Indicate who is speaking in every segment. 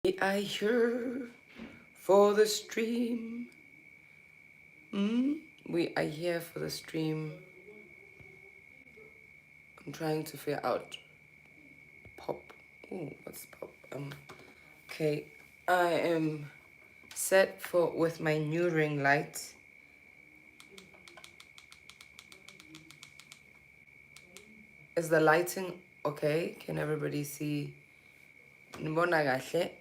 Speaker 1: We are here for the stream. We are here for the stream. I'm trying to figure out pop. Ooh, what's pop? Okay. I am set for with my new ring light. Is the lighting okay? Can everybody see? Nibona kahle?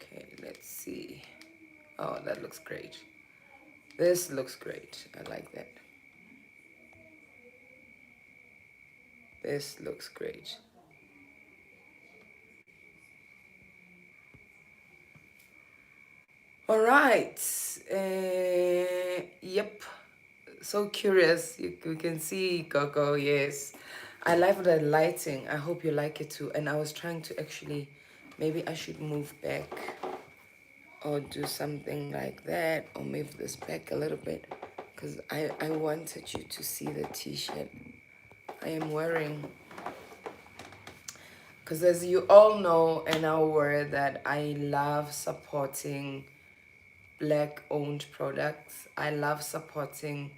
Speaker 1: Okay, let's see. Oh, that looks great. This looks great. I like that. This looks great. All right. Yep. So curious. You can see Gogo. Yes. I love the lighting. I hope you like it too. And I was trying to actually, maybe I should move back or do something like that or move this back a little bit because I wanted you to see the t-shirt I am wearing. Because as you all know and are aware that I love supporting Black owned products. I love supporting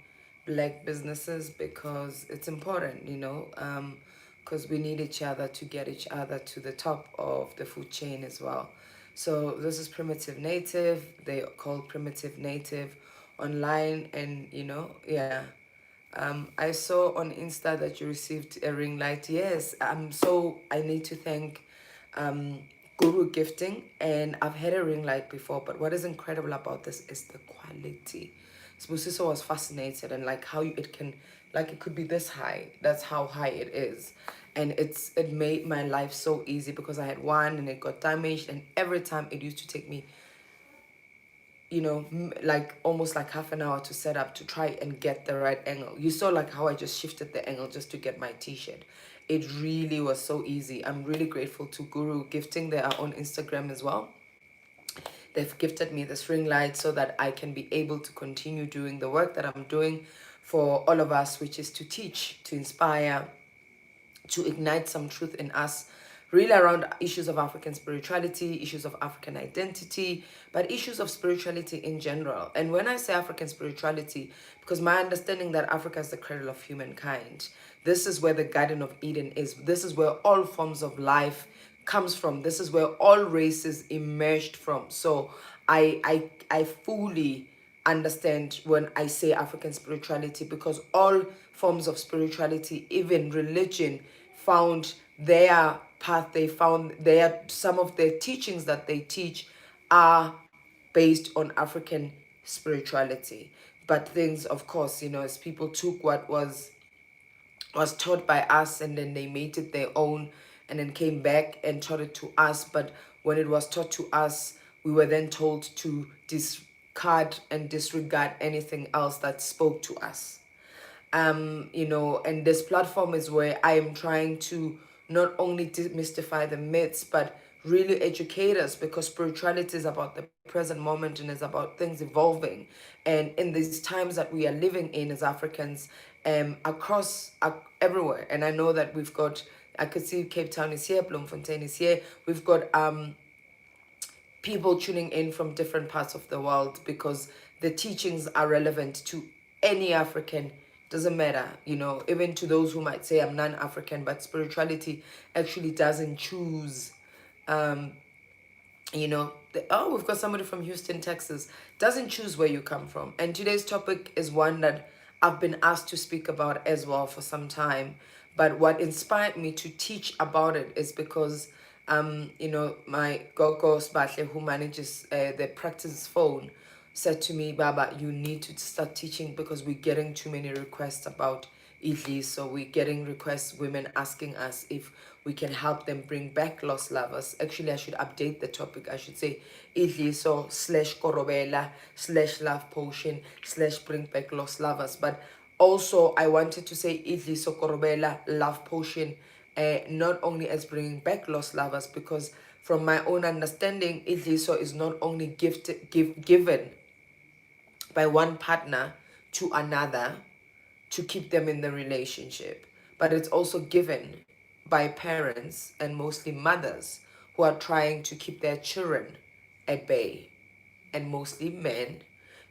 Speaker 1: Black businesses because it's important, because we need each other to get each other to the top of the food chain as well. So this is Primitive Native. They call Primitive Native online, and yeah. I saw on Insta that you received a ring light. Yes, so I need to thank um, Guru Gifting, and I've had a ring light before, but what is incredible about this is the quality. Spusiso was fascinated and like how it can, like it could be this high. That's how high it is. And it made my life so easy because I had one and it got damaged, and every time it used to take me like almost like half an hour to set up to try and get the right angle. You saw like how I just shifted the angle just to get my t-shirt. It really was so easy. I'm really grateful to Guru Gifting. They are on Instagram as well. They've gifted me this ring light so that I can be able to continue doing the work that I'm doing for all of us, which is to teach, to inspire, to ignite some truth in us, really around issues of African spirituality, issues of African identity, but issues of spirituality in general. And when I say African spirituality, because my understanding that Africa is the cradle of humankind, this is where the Garden of Eden is. This is where all forms of life comes from. This is where all races emerged from. So I fully understand when I say African spirituality, because all forms of spirituality, even religion, found their path. They found some of their teachings that they teach are based on African spirituality. But things, of course, as people took what was taught by us and then they made it their own and then came back and taught it to us. But when it was taught to us, we were then told to discard and disregard anything else that spoke to us. And this platform is where I am trying to not only demystify the myths, but really educate us, because spirituality is about the present moment and is about things evolving. And in these times that we are living in as Africans, across everywhere, and I know that we've got, I could see Cape Town is here, Bloemfontein is here, we've got people tuning in from different parts of the world because the teachings are relevant to any African. Doesn't matter, even to those who might say I'm non-African, but spirituality actually doesn't choose. We've got somebody from Houston, Texas, doesn't choose where you come from. And today's topic is one that I've been asked to speak about as well for some time. But what inspired me to teach about it is because, my Gogo Spatle, who manages the practice phone, said to me, Baba, you need to start teaching because we're getting too many requests about IDliso. So we're getting requests, women asking us if we can help them bring back lost lovers. Actually, I should update the topic. I should say IDliso / Korobela / love potion / bring back lost lovers. But also, I wanted to say IDliso Korobela love potion, not only as bringing back lost lovers, because from my own understanding, IDliso is not only given by one partner to another to keep them in the relationship, but it's also given by parents and mostly mothers who are trying to keep their children at bay, and mostly men,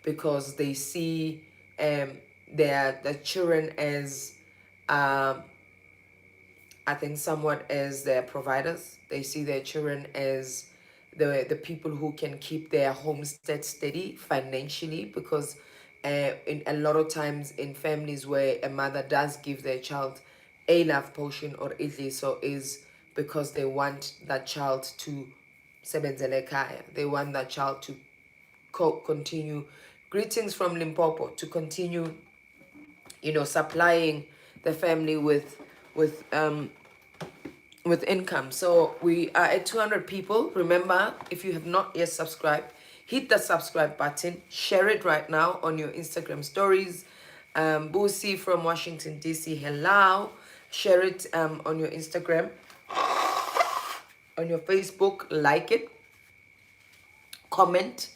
Speaker 1: because they see their children as I think somewhat as their providers. They see their children as the people who can keep their homestead steady financially, because in a lot of times in families where a mother does give their child a love potion or IDliso is because they want that child to sebenzele ekhaya. They want that child to continue, greetings from Limpopo, to continue, supplying the family with with income. So we are at 200 people. Remember, if you have not yet subscribed, hit the subscribe button, share it right now on your Instagram stories. Boosie from Washington DC, hello. Share it on your Instagram, on your Facebook, like it, comment,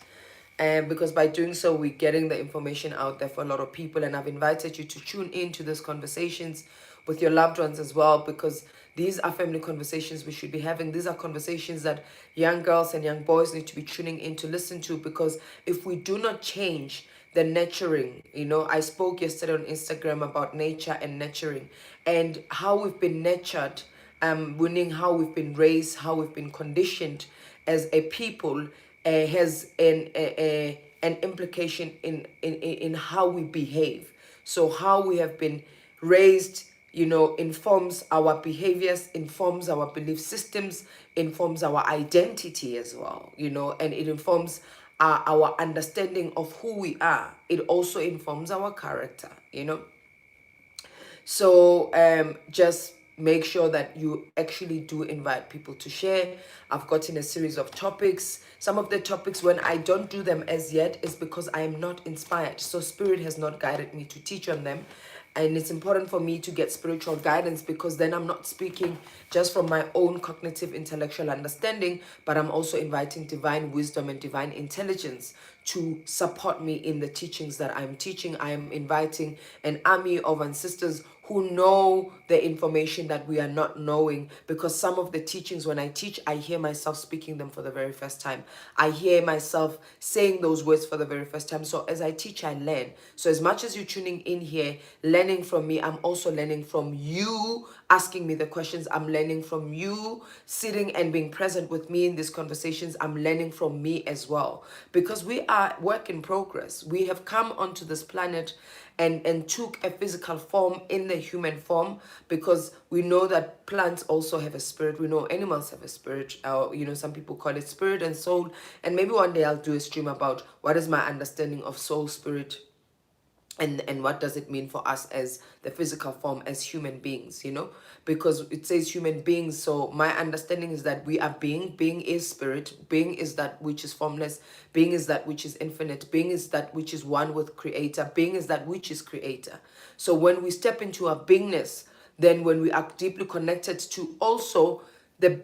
Speaker 1: and because by doing so we're getting the information out there for a lot of people. And I've invited you to tune into these conversations with your loved ones as well, because these are family conversations we should be having. These are conversations that young girls and young boys need to be tuning in to listen to, because if we do not change the nurturing, I spoke yesterday on Instagram about nature and nurturing and how we've been nurtured, meaning how we've been raised, how we've been conditioned as a people, has an implication in how we behave. So how we have been raised, informs our behaviors, informs our belief systems, informs our identity as well, and it informs our understanding of who we are. It also informs our character. So just make sure that you actually do invite people to share. I've gotten a series of topics. Some of the topics, when I don't do them as yet, is because I am not inspired. So Spirit has not guided me to teach on them. And it's important for me to get spiritual guidance, because then I'm not speaking just from my own cognitive intellectual understanding, but I'm also inviting divine wisdom and divine intelligence to support me in the teachings that I'm teaching. I am inviting an army of ancestors who know the information that we are not knowing, because some of the teachings, when I teach, I hear myself speaking them for the very first time. I hear myself saying those words for the very first time. So as I teach, I learn. So as much as you're tuning in here, learning from me, I'm also learning from you, asking me the questions. I'm learning from you, sitting and being present with me in these conversations. I'm learning from me as well, because we are work in progress. We have come onto this planet and took a physical form in the human form, because we know that plants also have a spirit. We know animals have a spirit. Some people call it spirit and soul. And maybe one day I'll do a stream about what is my understanding of soul, spirit, and what does it mean for us as the physical form, as human beings, because it says human beings. So my understanding is that we are being is spirit, being is that which is formless, being is that which is infinite, being is that which is one with creator, being is that which is creator. So when we step into our beingness, then when we are deeply connected to also the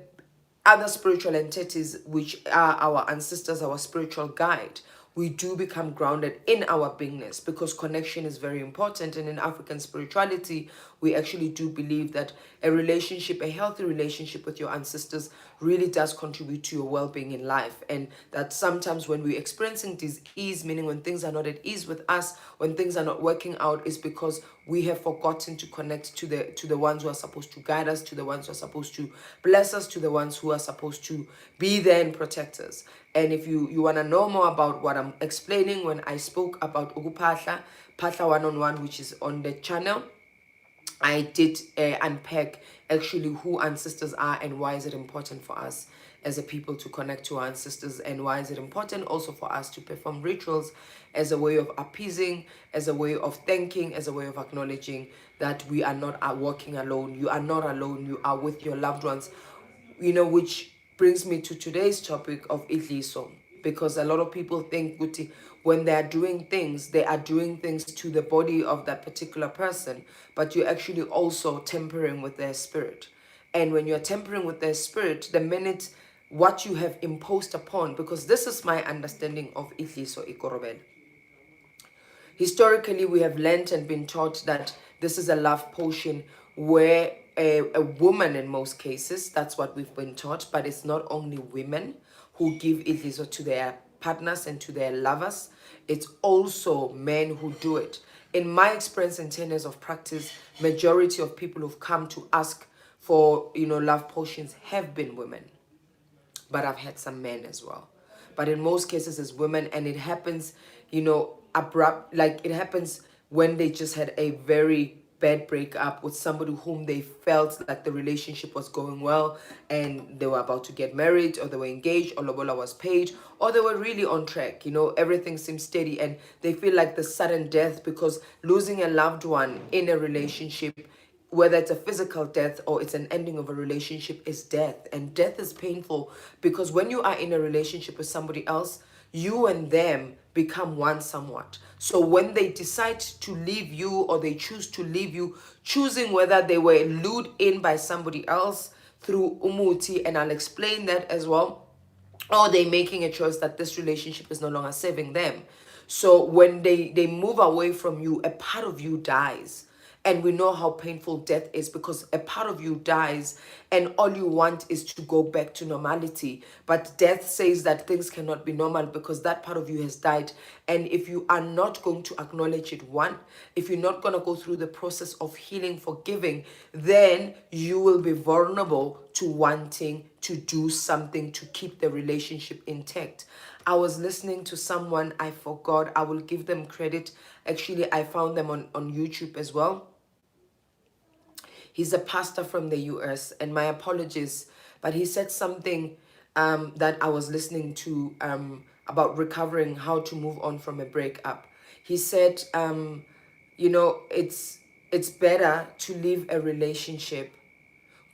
Speaker 1: other spiritual entities, which are our ancestors, our spiritual guide, we do become grounded in our beingness, because connection is very important. And in African spirituality, we actually do believe that a healthy relationship with your ancestors really does contribute to your well-being in life. And that sometimes when we're experiencing dis-ease, meaning when things are not at ease with us, when things are not working out, is because we have forgotten to connect to the ones who are supposed to guide us, to the ones who are supposed to bless us, to the ones who are supposed to be there and protect us. And if you want to know more about what I'm explaining when I spoke about Ugupahla, Pahla 1-on-1, which is on the channel, I did unpack actually who ancestors are and why is it important for us as a people to connect to our ancestors, and why is it important also for us to perform rituals as a way of appeasing, as a way of thanking, as a way of acknowledging that we are not walking alone. You are not alone. You are with your loved ones, which brings me to today's topic of IDliso, because a lot of people think Guti, when they are doing things to the body of that particular person, but you're actually also tampering with their spirit. And when you're tampering with their spirit, the minute what you have imposed upon, because this is my understanding of IDliso Korobela. Historically, we have learned and been taught that this is a love potion where a woman, in most cases, that's what we've been taught, but it's not only women who give IDliso to their partners and to their lovers, it's also men who do it. In my experience in 10 years of practice, majority of people who've come to ask for, love potions have been women, but I've had some men as well. But in most cases, it's women, and it happens, abrupt. Like, it happens when they just had a very bad breakup with somebody whom they felt like the relationship was going well, and they were about to get married, or they were engaged, or lobola was paid, or they were really on track. Everything seems steady, and they feel like the sudden death, because losing a loved one in a relationship, whether it's a physical death or it's an ending of a relationship, is death. And death is painful, because when you are in a relationship with somebody else, you and them become one somewhat. So when they decide to leave you, or they choose to leave you, choosing whether they were lured in by somebody else through umuti, and I'll explain that as well, or they making a choice that this relationship is no longer serving them. So when they move away from you, a part of you dies. And we know how painful death is, because a part of you dies, and all you want is to go back to normality. But death says that things cannot be normal, because that part of you has died. And if you are not going to acknowledge it, one, if you're not going to go through the process of healing, forgiving, then you will be vulnerable to wanting to do something to keep the relationship intact. I was listening to someone, I forgot, I will give them credit. Actually, I found them on YouTube as well. He's a pastor from the US, and my apologies, but he said something that I was listening to about recovering, how to move on from a breakup. He said, it's better to leave a relationship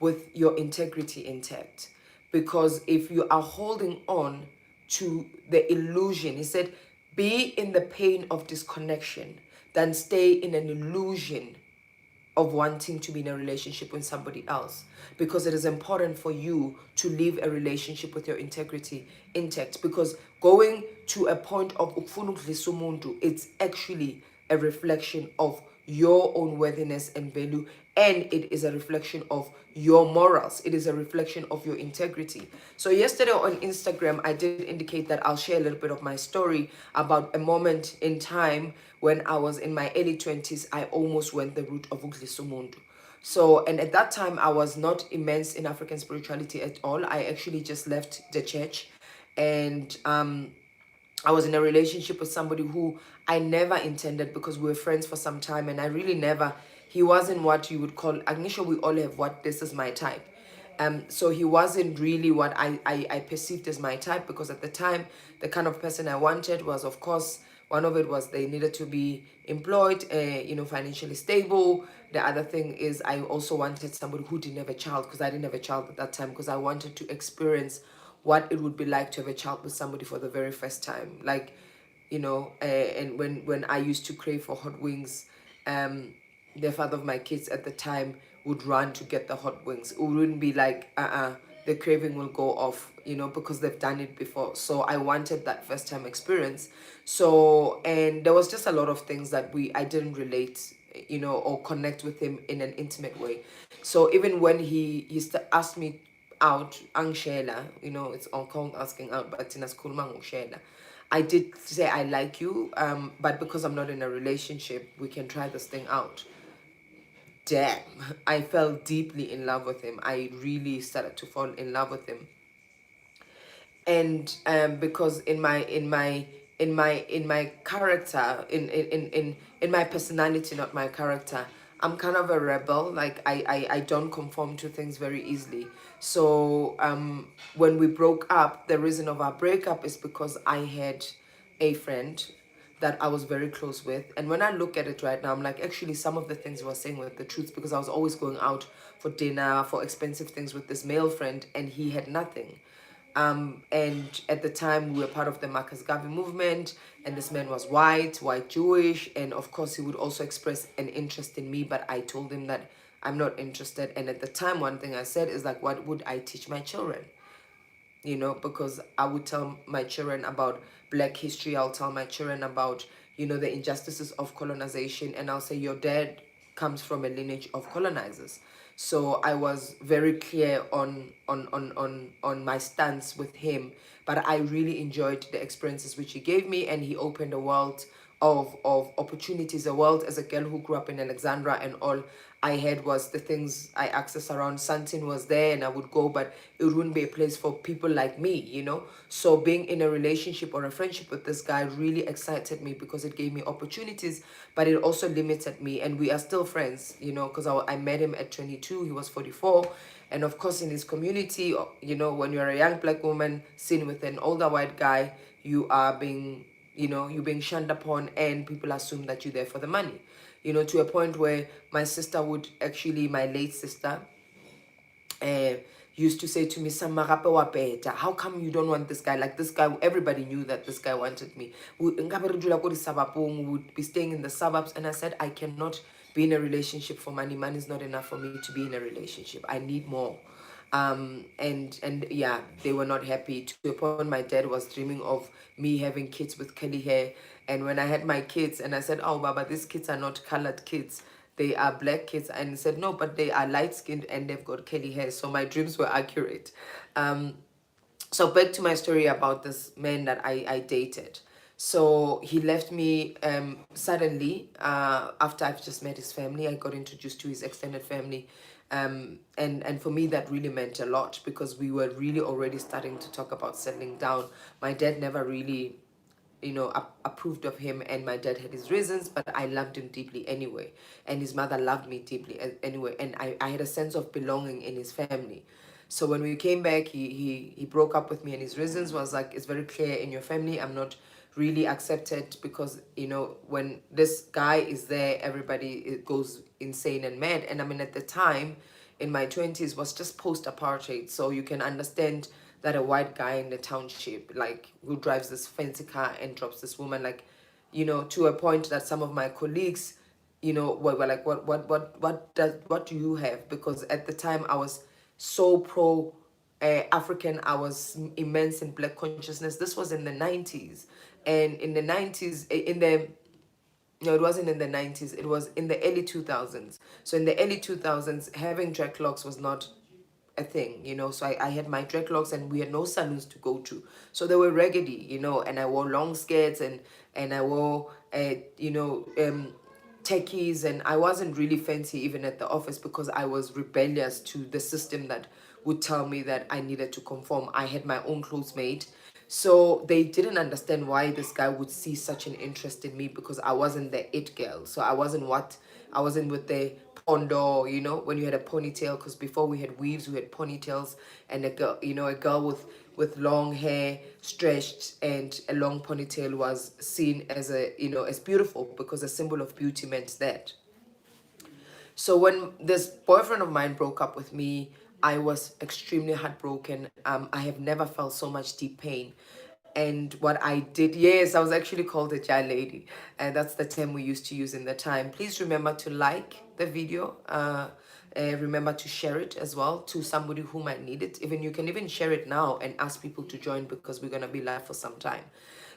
Speaker 1: with your integrity intact, because if you are holding on to the illusion, he said, be in the pain of disconnection than stay in an illusion of wanting to be in a relationship with somebody else, because it is important for you to leave a relationship with your integrity intact, because going to a point of ukufuna ukudlisa umuntu, it's actually a reflection of your own worthiness and value, and it is a reflection of your morals. It is a reflection of your integrity. So yesterday on Instagram, I did indicate that I'll share a little bit of my story about a moment in time when I was in my early 20s. I almost went the route of ukudlisa umuntu. So, and at that time, I was not immense in African spirituality at all. I actually just left the church, and I was in a relationship with somebody who I never intended, because we were friends for some time, and I really never, he wasn't what you would call, I'm sure we all have what this is my type. So he wasn't really what I perceived as my type, because at the time, the kind of person I wanted was, of course, one of it was they needed to be employed, financially stable. The other thing is I also wanted somebody who didn't have a child, because I didn't have a child at that time, because I wanted to experience what it would be like to have a child with somebody for the very first time. Like, and when I used to crave for hot wings, the father of my kids at the time would run to get the hot wings. It wouldn't be like, the craving will go off, because they've done it before. So I wanted that first time experience. So, and there was just a lot of things that I didn't relate, or connect with him in an intimate way. So even when he asked me out, angshela, it's on asking out, but in a school man shela. I did say I like you, but because I'm not in a relationship, we can try this thing out. Damn, I fell deeply in love with him. I really started to fall in love with him. And because in my character, in my personality, not my character, I'm kind of a rebel. Like, I don't conform to things very easily. So when we broke up, the reason of our breakup is because I had a friend that I was very close with. And when I look at it right now, I'm like, actually, some of the things he was saying were the truth, because I was always going out for dinner, for expensive things with this male friend, and he had nothing. And at the time, we were part of the Marcus Garvey movement, and this man was white Jewish, and of course, he would also express an interest in me, but I told him that I'm not interested. And at the time, one thing I said is like, what would I teach my children? Because I would tell my children about Black history. I'll tell my children about, the injustices of colonization, and I'll say, your dad comes from a lineage of colonizers. So I was very clear on my stance with him, but I really enjoyed the experiences which he gave me, and he opened a world of opportunities, a world as a girl who grew up in Alexandra, and all I had was the things I access around. Santin was there and I would go, but it wouldn't be a place for people like me, you know. So being in a relationship or a friendship with this guy really excited me because it gave me opportunities, but it also limited me. And we are still friends, you know, because I met him at 22, he was 44. And of course, in his community, you know, when you're a young black woman seen with an older white guy, you are being, you know, you're being shunned upon, and people assume that you're there for the money, you know, to a point where my sister would actually, my late sister, uh, used to say to me, "Samarape wa peta. How come you don't want this guy? Like this guy, everybody knew that this guy wanted me. Nkabe re dula ko disabapong, we would be staying in the suburbs." And I said, I cannot be in a relationship for money. Money is not enough for me to be in a relationship. I need more. And yeah, they were not happy. To a point, my dad was dreaming of me having kids with curly hair. And when I had my kids, and I said, "Oh, Baba, these kids are not colored kids. They are black kids." And he said, "No, but they are light skinned and they've got curly hair." So my dreams were accurate. So back to my story about this man that I dated. So he left me suddenly after I've just met his family. I got introduced to his extended family. And for me, that really meant a lot because we were really already starting to talk about settling down. My dad never really, you know, approved of him, and my dad had his reasons, but I loved him deeply anyway, and his mother loved me deeply anyway, and I had a sense of belonging in his family. So when we came back, he broke up with me, and his reasons was like, "It's very clear in your family, I'm not really accepted because, you know, when this guy is there, everybody goes insane and mad." And I mean, at the time in my 20s was just post-apartheid, so you can understand that a white guy in the township, like, who drives this fancy car and drops this woman, like, you know, to a point that some of my colleagues, you know, were like, what do you have? Because at the time I was so pro African, I was immense in black consciousness. This was in the 90s, and in the 90s, in the no, it wasn't in the 90s, it was in the early 2000s. So in the early 2000s, having dreadlocks was not a thing, you know. So I had my dreadlocks, and we had no salons to go to, so they were raggedy, you know. And I wore long skirts, and I wore you know, techies, and I wasn't really fancy even at the office because I was rebellious to the system that would tell me that I needed to conform. I had my own clothes made. So they didn't understand why this guy would see such an interest in me, because I wasn't the it girl. So I wasn't with the pondo, you know, when you had a ponytail, because before we had weaves, we had ponytails, and a girl, you know, a girl with long hair stretched and a long ponytail was seen as a, you know, as beautiful, because a symbol of beauty meant that. So when this boyfriend of mine broke up with me, I was extremely heartbroken. I have never felt so much deep pain. And what I did, yes, I was actually called a child lady. And that's the term we used to use in the time. Please remember to like the video. Remember to share it as well to somebody who might need it. Even you can even share it now and ask people to join, because we're going to be live for some time.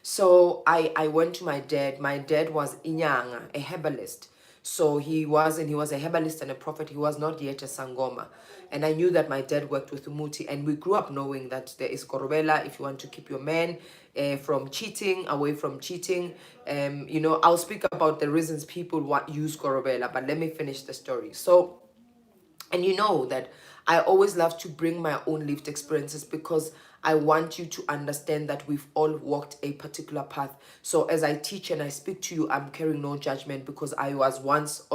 Speaker 1: So I went to my dad. My dad was Inyanga, a herbalist. So he was a herbalist and a prophet. He was not yet a sangoma. And I knew that my dad worked with Umuti, and we grew up knowing that there is Korobela if you want to keep your man from cheating, away from cheating. You know, I'll speak about the reasons people use Korobela, but let me finish the story. So, and you know that I always love to bring my own lived experiences, because I want you to understand that we've all walked a particular path. So as I teach and I speak to you, I'm carrying no judgment, because I was once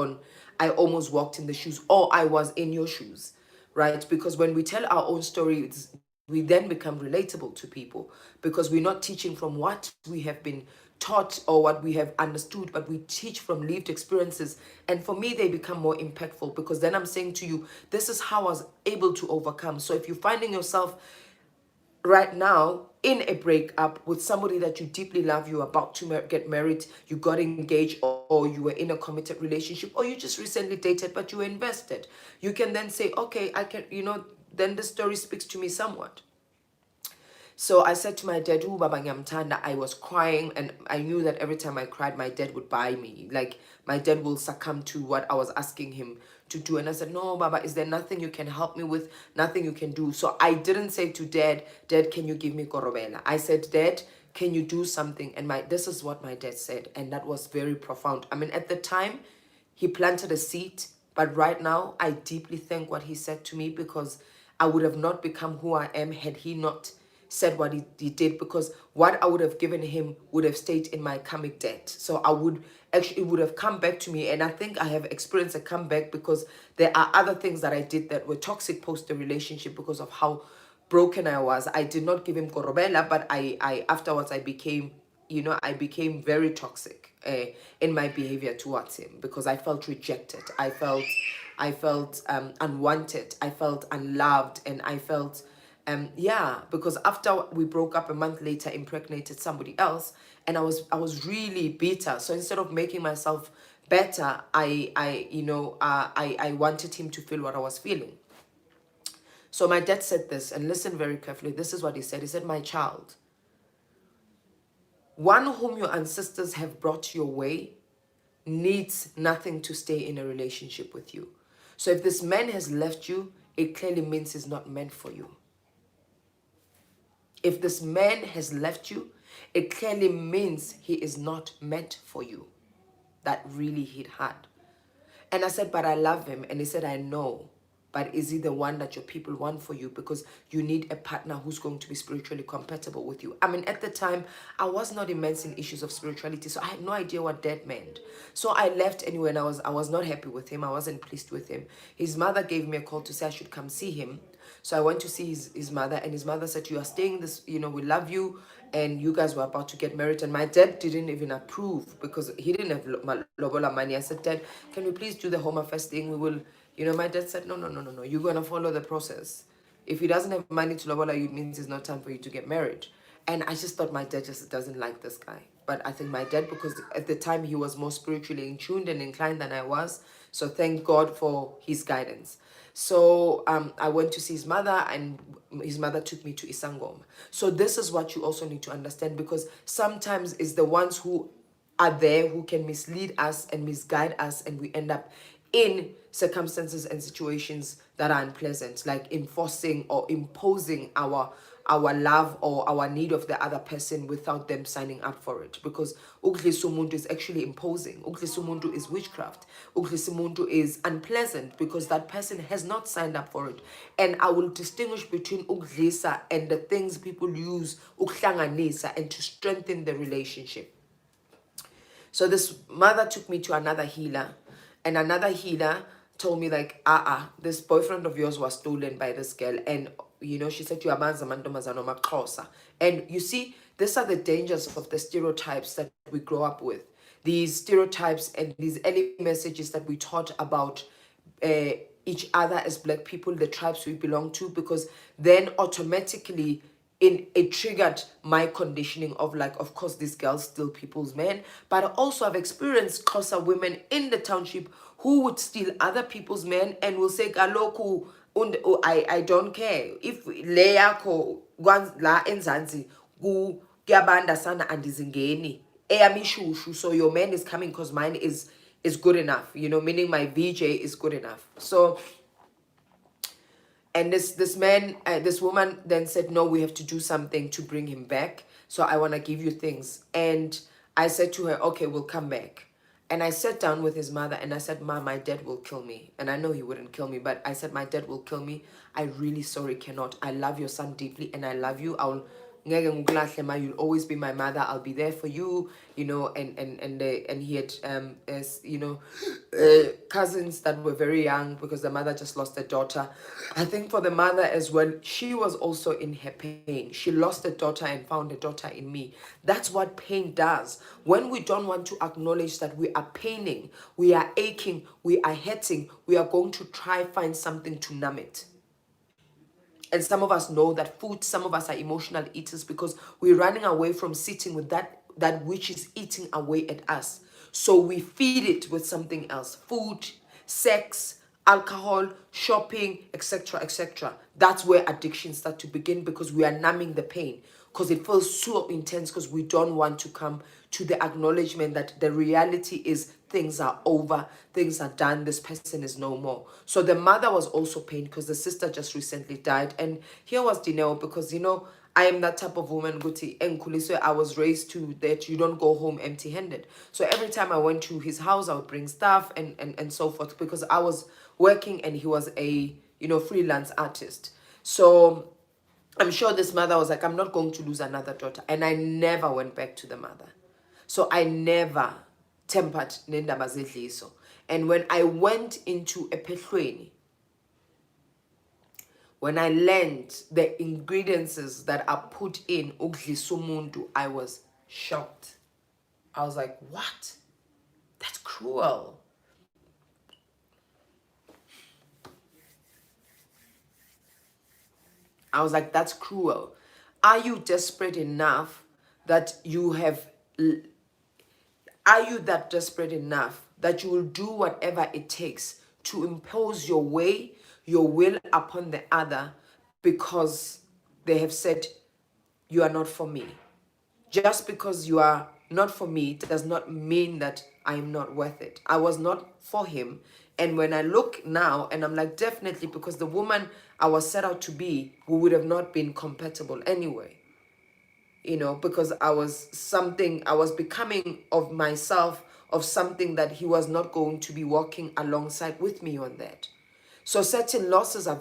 Speaker 1: I almost walked in the shoes, or I was in your shoes, right? Because when we tell our own stories, we then become relatable to people, because we're not teaching from what we have been taught or what we have understood, but we teach from lived experiences. And for me, they become more impactful, because then I'm saying to you, this is how I was able to overcome. So if you're finding yourself right now in a breakup with somebody that you deeply love, you're about to get married, you got engaged, or you were in a committed relationship, or you just recently dated but you were invested, you can then say, okay, I can, you know, then the story speaks to me somewhat. So I said to my dad, "Ooh, Baba Nyamtanda," I was crying, and I knew that every time I cried, my dad would buy me. Like, my dad will succumb to what I was asking him to do. And I said, "No, Baba, is there nothing you can help me with? Nothing you can do?" So I didn't say to Dad, "Dad, can you give me Korobela?" I said, "Dad, can you do something?" And this is what my dad said. And that was very profound. I mean, at the time, he planted a seed, but right now I deeply thank what he said to me, because I would have not become who I am had he not said what he did, because what I would have given him would have stayed in my karmic debt. So I would actually, it would have come back to me. And I think I have experienced a comeback, because there are other things that I did that were toxic post the relationship because of how broken I was. I did not give him Korobela, but I afterwards I became, I became very toxic in my behavior towards him, because I felt rejected. I felt unwanted. I felt unloved, and I felt yeah, because after we broke up a month later, impregnated somebody else, and I was really bitter. So instead of making myself better, I wanted him to feel what I was feeling. So my dad said this, and listen very carefully. This is what he said. He said, "My child, one whom your ancestors have brought your way needs nothing to stay in a relationship with you. So if this man has left you, it clearly means he's not meant for you. If this man has left you, it clearly means he is not meant for you." That really hit hard. And I said, "But I love him." And he said, "I know. But is he the one that your people want for you? Because you need a partner who's going to be spiritually compatible with you." I mean, at the time, I was not immersed in issues of spirituality, so I had no idea what that meant. So I left anyway, and I was not happy with him. I wasn't pleased with him. His mother gave me a call to say I should come see him. So I went to see his mother, and his mother said, "You are staying this, we love you." And you guys were about to get married. And my dad didn't even approve, because he didn't have lobola money. I said, "Dad, can we please do the home affairs thing? We will," my dad said, "No, no, no, no, no. You're going to follow the process. If he doesn't have money to lobola you, it means it's not time for you to get married." And I just thought my dad just doesn't like this guy. But I think my dad, because at the time he was more spiritually in tuned and inclined than I was. So thank God for his guidance. So I went to see his mother, and his mother took me to Isangoma. So this is what you also need to understand, because sometimes it's the ones who are there who can mislead us and misguide us, and we end up in circumstances and situations that are unpleasant, like enforcing or imposing our love or our need of the other person without them signing up for it. Because umuntu is actually imposing. Umuntu is witchcraft. Umuntu is unpleasant, because that person has not signed up for it. And I will distinguish between uglisa and the things people use ukuhlanganisa and to strengthen the relationship. So this mother took me to another healer, and another healer told me, like, this boyfriend of yours was stolen by this girl. And she said, "You are mantomazana maxhosa." And you see, these are the dangers of the stereotypes that we grow up with. These stereotypes and these early messages that we taught about each other as Black people, the tribes we belong to, because then automatically it triggered my conditioning of, like, of course these girls steal people's men. But also I've experienced Xhosa women in the township who would steal other people's men and will say, "Kaloku, I don't care if le yakho la enzansi kuyabanda sana andizingeni eyamishushu, so your man is coming because mine is good enough," meaning my VJ is good enough. So, and this woman then said, "No, we have to do something to bring him back. So I want to give you things." And I said to her, "Okay, we'll come back." And I sat down with his mother and I said, "Ma, my dad will kill me." And I know he wouldn't kill me, but I said, "My dad will kill me. I really sorry cannot. I love your son deeply and I love you. You'll always be my mother. I'll be there for you," and he had cousins that were very young, because the mother just lost a daughter. I think for the mother as well, she was also in her pain. She lost a daughter and found a daughter in me. That's what pain does. When we don't want to acknowledge that we are paining, we are aching, we are hurting, we are going to try find something to numb it. And some of us know that food, some of us are emotional eaters, because we're running away from sitting with that which is eating away at us. So we feed it with something else: food, sex, alcohol, shopping, etc., etc. That's where addictions start to begin, because we are numbing the pain, because it feels so intense, because we don't want to come to the acknowledgement that the reality is things are over, things are done, this person is no more. So the mother was also pained because the sister just recently died. And here was Dineo, because I am that type of woman, Guti and Kuliso. I was raised to that you don't go home empty-handed. So every time I went to his house, I would bring stuff and so forth, because I was working and he was a freelance artist. So I'm sure this mother was like, I'm not going to lose another daughter. And I never went back to the mother. So I never tempered nendaba zedliso. And when I went into epehlweni, when I learned the ingredients that are put in ukudlisa umuntu, I was shocked. I was like, what? That's cruel. I was like, that's cruel. Are you desperate enough that you have... Are you that desperate enough that you will do whatever it takes to impose your way, your will upon the other, because they have said, you are not for me? Just because you are not for me does not mean that I am not worth it. I was not for him. And when I look now, and I'm like, definitely, because the woman I was set out to be, we would have not been compatible anyway. Because I was becoming of myself, of something that he was not going to be walking alongside with me on that. So certain losses are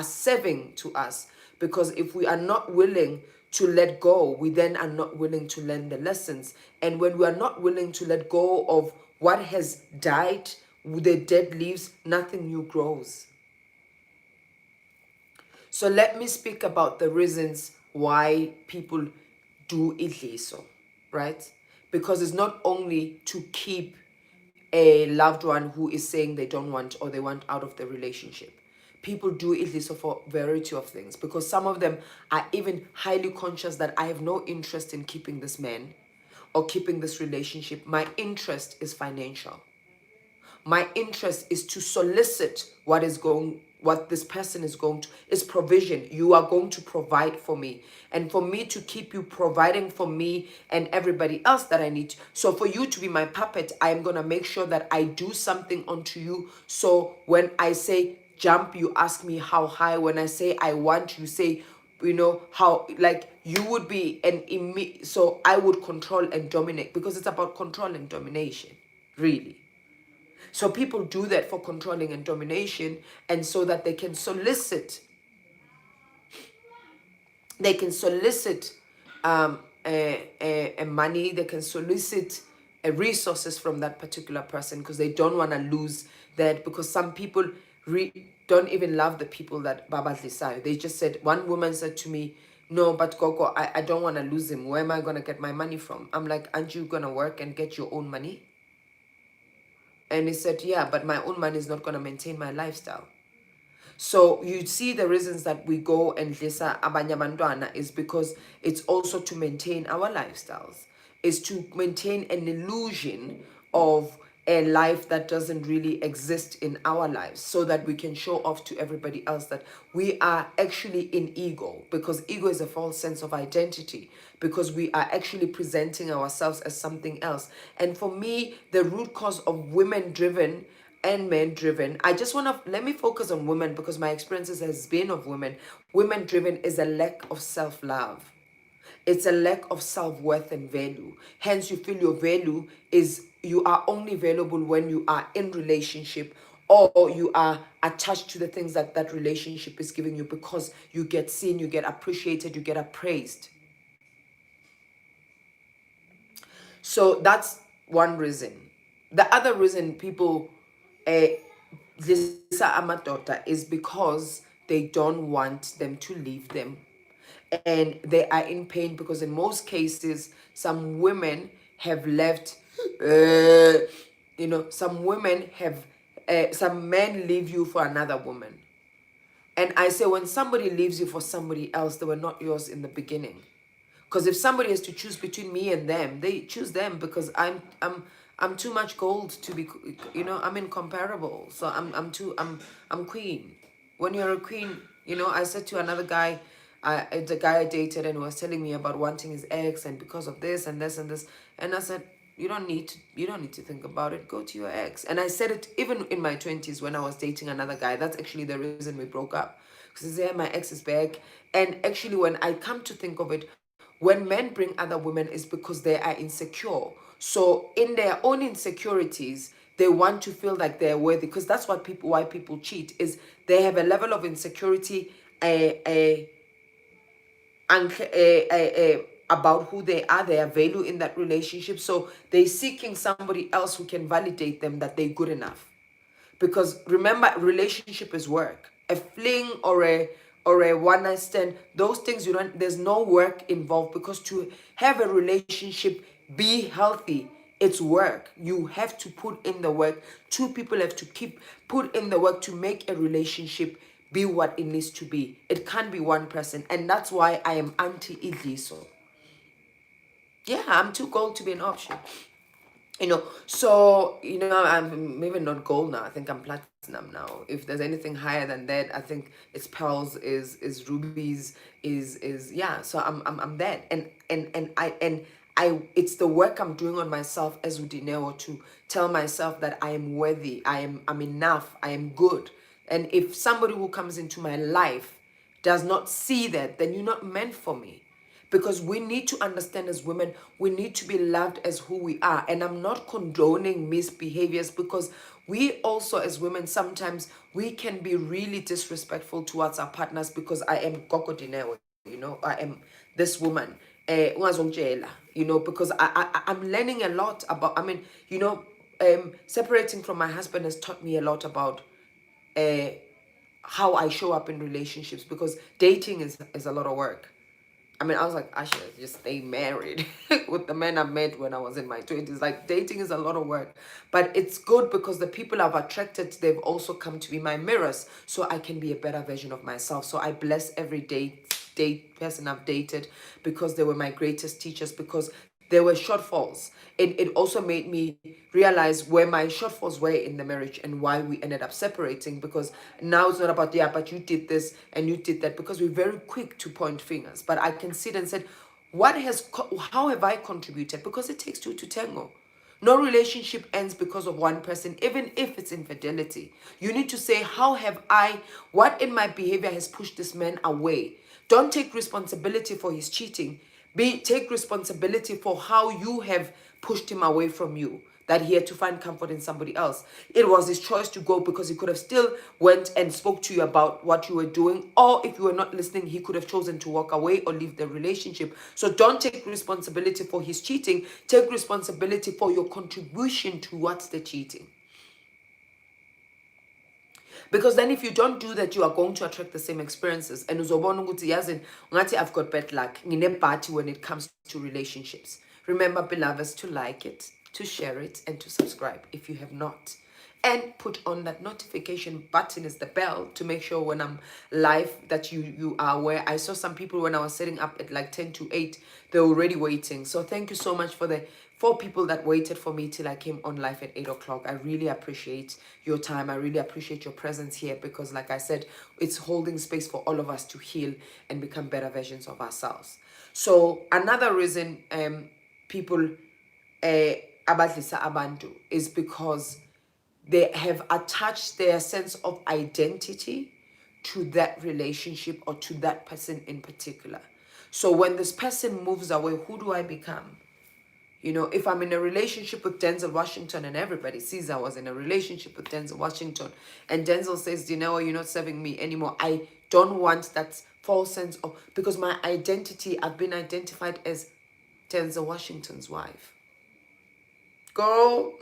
Speaker 1: saving to us, because if we are not willing to let go, we then are not willing to learn the lessons. And when we are not willing to let go of what has died, the dead leaves, nothing new grows. So let me speak about the reasons why people do IDliso, right? Because it's not only to keep a loved one who is saying they don't want, or they want out of the relationship. People do IDliso for a variety of things, because some of them are even highly conscious that I have no interest in keeping this man or keeping this relationship. My interest is financial. My interest is to solicit what this person is going to, is provision. You are going to provide for me, and for me to keep you providing for me and everybody else that I need. So for you to be my puppet, I am going to make sure that I do something unto you. So when I say jump, you ask me how high. When I say I want, you say, how, like, you would be so I would control and dominate, because it's about control and domination, really. So people do that for controlling and domination, and so that they can solicit money, they can solicit resources from that particular person, because they don't want to lose that. Because some people don't even love the people that Baba Lisayo. They just said, one woman said to me, no, but Gogo, I don't want to lose him. Where am I going to get my money from? I'm like, aren't you going to work and get your own money? And he said, yeah, but my own money is not going to maintain my lifestyle. So you see the reasons that we go and lisa abanyamandwana is because it's also to maintain our lifestyles. Is to maintain an illusion of a life that doesn't really exist in our lives, so that we can show off to everybody else that we are actually in ego, because ego is a false sense of identity, because we are actually presenting ourselves as something else. And for me, the root cause of women driven and men driven, I just want to let me focus on women, because my experiences has been of women. Women driven is a lack of self-love. It's a lack of self-worth and value. Hence, you feel your value is, you are only valuable when you are in relationship, or you are attached to the things that that relationship is giving you, because you get seen, you get appreciated, you get appraised. So that's one reason. The other reason people Lisa Amadota is because they don't want them to leave them, and they are in pain, because in most cases some women have left some women have some men leave you for another woman. And I say, when somebody leaves you for somebody else, they were not yours in the beginning. Because if somebody has to choose between me and them, they choose them, because I'm too much gold to be, I'm incomparable. So I'm queen. When you're a queen, I said to another guy, the guy I dated, and he was telling me about wanting his ex and because of this and this and this, and I said, you don't need to think about it. Go to your ex. And I said it even in my 20s when I was dating another guy. That's actually the reason we broke up. Because he said, my ex is back. And actually, when I come to think of it, when men bring other women is because they are insecure. So in their own insecurities, they want to feel like they're worthy, because that's why people cheat, is they have a level of insecurity, about who they are, their value in that relationship. So they're seeking somebody else who can validate them that they're good enough. Because remember, relationship is work. A fling or a one night stand, those things, there's no work involved, because to have a relationship be healthy, it's work. You have to put in the work. Two people have to put in the work to make a relationship be what it needs to be. It can't be one person. And that's why I am anti-IDliso. Yeah, I'm too gold to be an option. So I'm maybe not gold now. I think I'm platinum now. If there's anything higher than that, I think it's pearls, is rubies, is yeah. So I'm that. And it's the work I'm doing on myself as Udineo, to tell myself that I am worthy, I'm enough, I am good. And if somebody who comes into my life does not see that, then you're not meant for me. Because we need to understand, as women, we need to be loved as who we are. And I'm not condoning misbehaviors, because we also, as women, sometimes we can be really disrespectful towards our partners. Because I am Koko Dineo, I am this woman. Because I'm learning a lot about, separating from my husband has taught me a lot about how I show up in relationships, because dating is a lot of work. I was like, I should just stay married with the men I met when I was in my 20s. Like, dating is a lot of work. But it's good, because the people I've attracted, they've also come to be my mirrors, so I can be a better version of myself. So I bless every date person I've dated, because they were my greatest teachers, because there were shortfalls. It also made me realize where my shortfalls were in the marriage and why we ended up separating. Because now it's not about, yeah, but you did this and you did that, because we're very quick to point fingers. But I can sit and say, how have I contributed? Because it takes two to tango. No relationship ends because of one person, even if it's infidelity. You need to say, what in my behavior has pushed this man away? Don't take responsibility for his cheating. Take responsibility for how you have pushed him away from you, that he had to find comfort in somebody else. It was his choice to go, because he could have still went and spoke to you about what you were doing. Or if you were not listening, he could have chosen to walk away or leave the relationship. So don't take responsibility for his cheating. Take responsibility for your contribution towards the cheating. Because then if you don't do that, you are going to attract the same experiences. And uzobona ukuthi yazi ngathi I've got bad luck. Nginebhati when it comes to relationships. Remember, beloveds, to like it, to share it, and to subscribe if you have not. And put on that notification button, is the bell, to make sure when I'm live that you are aware. I saw some people when I was setting up at like 10 to 8, they're already waiting. So thank you so much for the 4 people that waited for me till I came on live at 8 o'clock. I really appreciate your time. I really appreciate your presence here, because like I said, it's holding space for all of us to heal and become better versions of ourselves. So another reason people abadlisa abantu is because they have attached their sense of identity to that relationship or to that person in particular. So when this person moves away, who do I become? If I'm in a relationship with Denzel Washington, and everybody sees I was in a relationship with Denzel Washington, and Denzel says, you're not serving me anymore, I don't want that false sense of, because my identity, I've been identified as Denzel Washington's wife. Girl,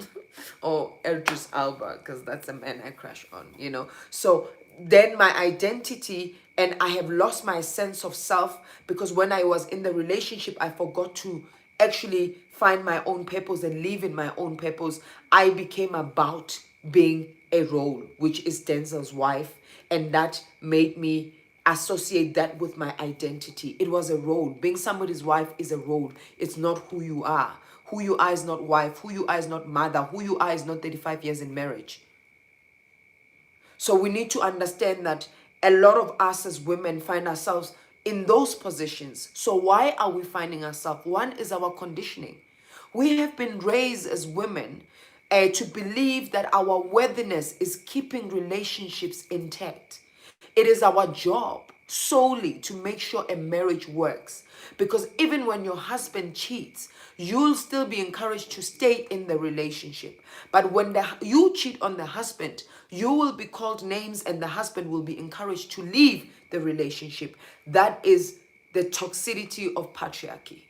Speaker 1: or Idris Alba, because that's a man I crush on, So then my identity, and I have lost my sense of self, because when I was in the relationship, I forgot to actually find my own purpose and live in my own purpose. I became about being a role, which is Denzel's wife, and that made me associate that with my identity. It was a role. Being somebody's wife is a role. It's not who you are. Who you are is not wife. Who you are is not mother. Who you are is not 35 years in marriage. So we need to understand that a lot of us as women find ourselves in those positions. So why are we finding ourselves? One is our conditioning. We have been raised as women to believe that our worthiness is keeping relationships intact. It is our job solely to make sure a marriage works. Because even when your husband cheats, you'll still be encouraged to stay in the relationship. But when you cheat on the husband, you will be called names and the husband will be encouraged to leave the relationship. That is the toxicity of patriarchy.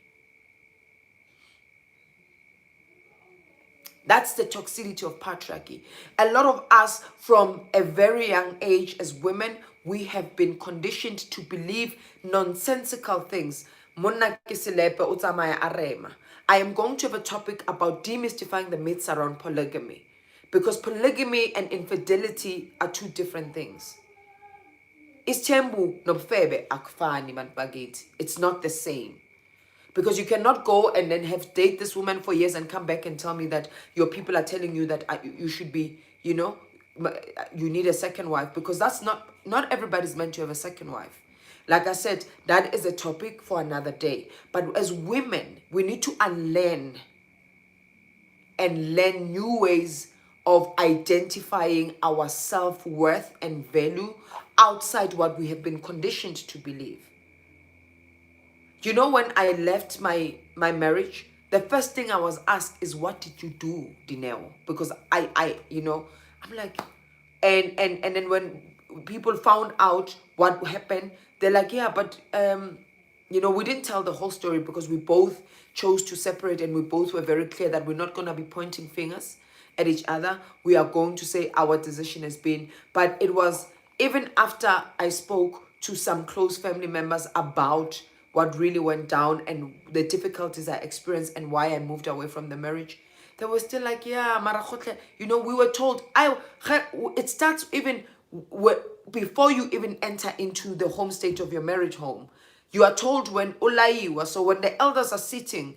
Speaker 1: That's the toxicity of patriarchy. A lot of us from a very young age as women, we have been conditioned to believe nonsensical things. I am going to have a topic about demystifying the myths around polygamy. Because polygamy and infidelity are two different things. It's not the same. Because you cannot go and then date this woman for years and come back and tell me that your people are telling you that you should be, you need a second wife. Because that's not everybody's meant to have a second wife. Like I said, that is a topic for another day. But as women, we need to unlearn and learn new ways of identifying our self-worth and value outside what we have been conditioned to believe. You know, when I left my marriage, the first thing I was asked is, what did you do, Dineo? Because I'm like, and then when people found out what happened, they're like, yeah, but we didn't tell the whole story because we both chose to separate and we both were very clear that we're not going to be pointing fingers at each other. We are going to say our decision has been. But it was even after I spoke to some close family members about what really went down and the difficulties I experienced and why I moved away from the marriage, they were still like, yeah, Marakhotle, we were told, it starts even before you even enter into the home state of your marriage home. You are told when Ulaiwa, so when the elders are sitting,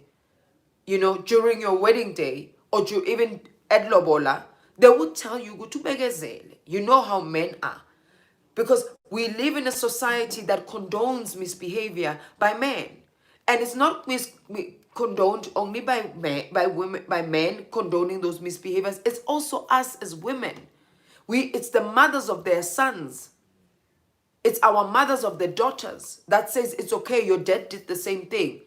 Speaker 1: during your wedding day, or even at Lobola, they would tell you, go to Begezele. You know how men are. Because we live in a society that condones misbehavior by men. And it's not condoned only by men condoning those misbehaviors. It's also us as women. It's the mothers of their sons. It's our mothers of their daughters that says it's okay, your dad did the same thing.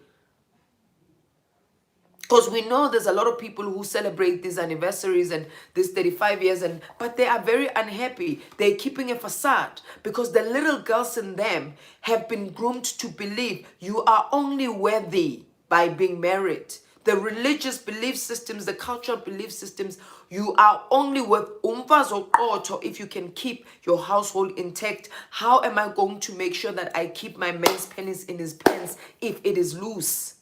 Speaker 1: Because we know there's a lot of people who celebrate these anniversaries and this 35 years, but they are very unhappy. They're keeping a facade because the little girls in them have been groomed to believe you are only worthy by being married. The religious belief systems, the cultural belief systems, you are only worth if you can keep your household intact. How am I going to make sure that I keep my man's penis in his pants if it is loose?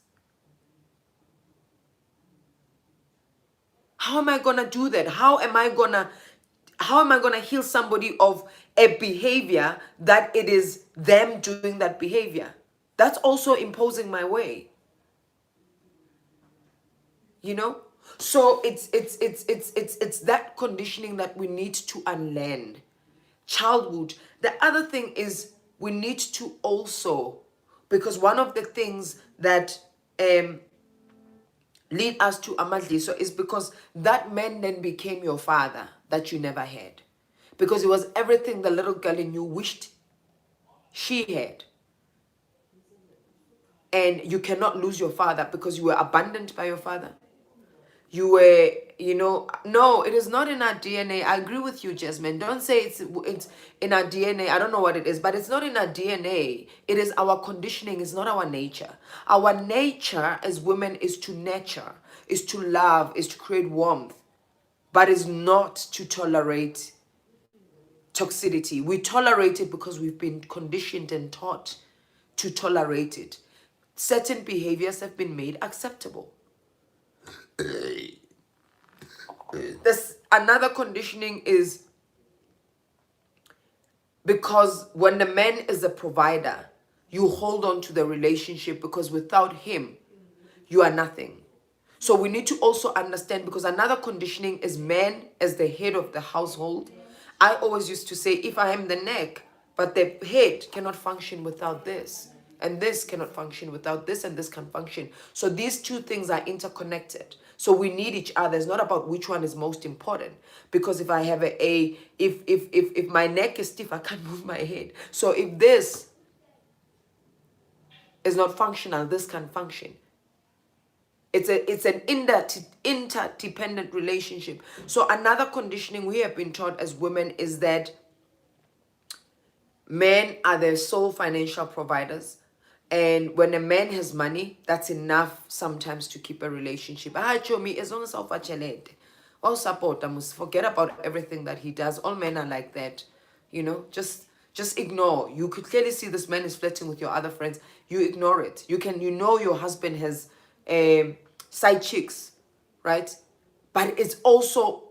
Speaker 1: How am I gonna do that? How am I gonna heal somebody of a behavior that it is them doing that behavior? That's also imposing my way. So it's that conditioning that we need to unlearn. Childhood. The other thing is we need to also, because one of the things that lead us to IDliso is because that man then became your father that you never had. Because it was everything the little girl in you wished she had. And you cannot lose your father because you were abandoned by your father. You were, no, it is not in our DNA. I agree with you, Jasmine. Don't say it's in our DNA. I don't know what it is, but it's not in our DNA. It is our conditioning. It's not our nature. Our nature as women is to nurture, is to love, is to create warmth, but is not to tolerate toxicity. We tolerate it because we've been conditioned and taught to tolerate it. Certain behaviors have been made acceptable. Another conditioning is because when the man is a provider, you hold on to the relationship because without him, you are nothing. So we need to also understand, because another conditioning is man as the head of the household. I always used to say, if I am the neck, but the head cannot function without this. And this cannot function without this, and this can function. So these two things are interconnected. So we need each other. It's not about which one is most important. Because if I have if my neck is stiff, I can't move my head. So if this is not functional, this can function. It's an interdependent relationship. So another conditioning we have been taught as women is that men are their sole financial providers. And when a man has money, that's enough sometimes to keep a relationship. Me, as long as all support, I must forget about everything that he does. All men are like that. Just ignore. You could clearly see this man is flirting with your other friends. You ignore it. Your husband has side chicks, right? But it's also,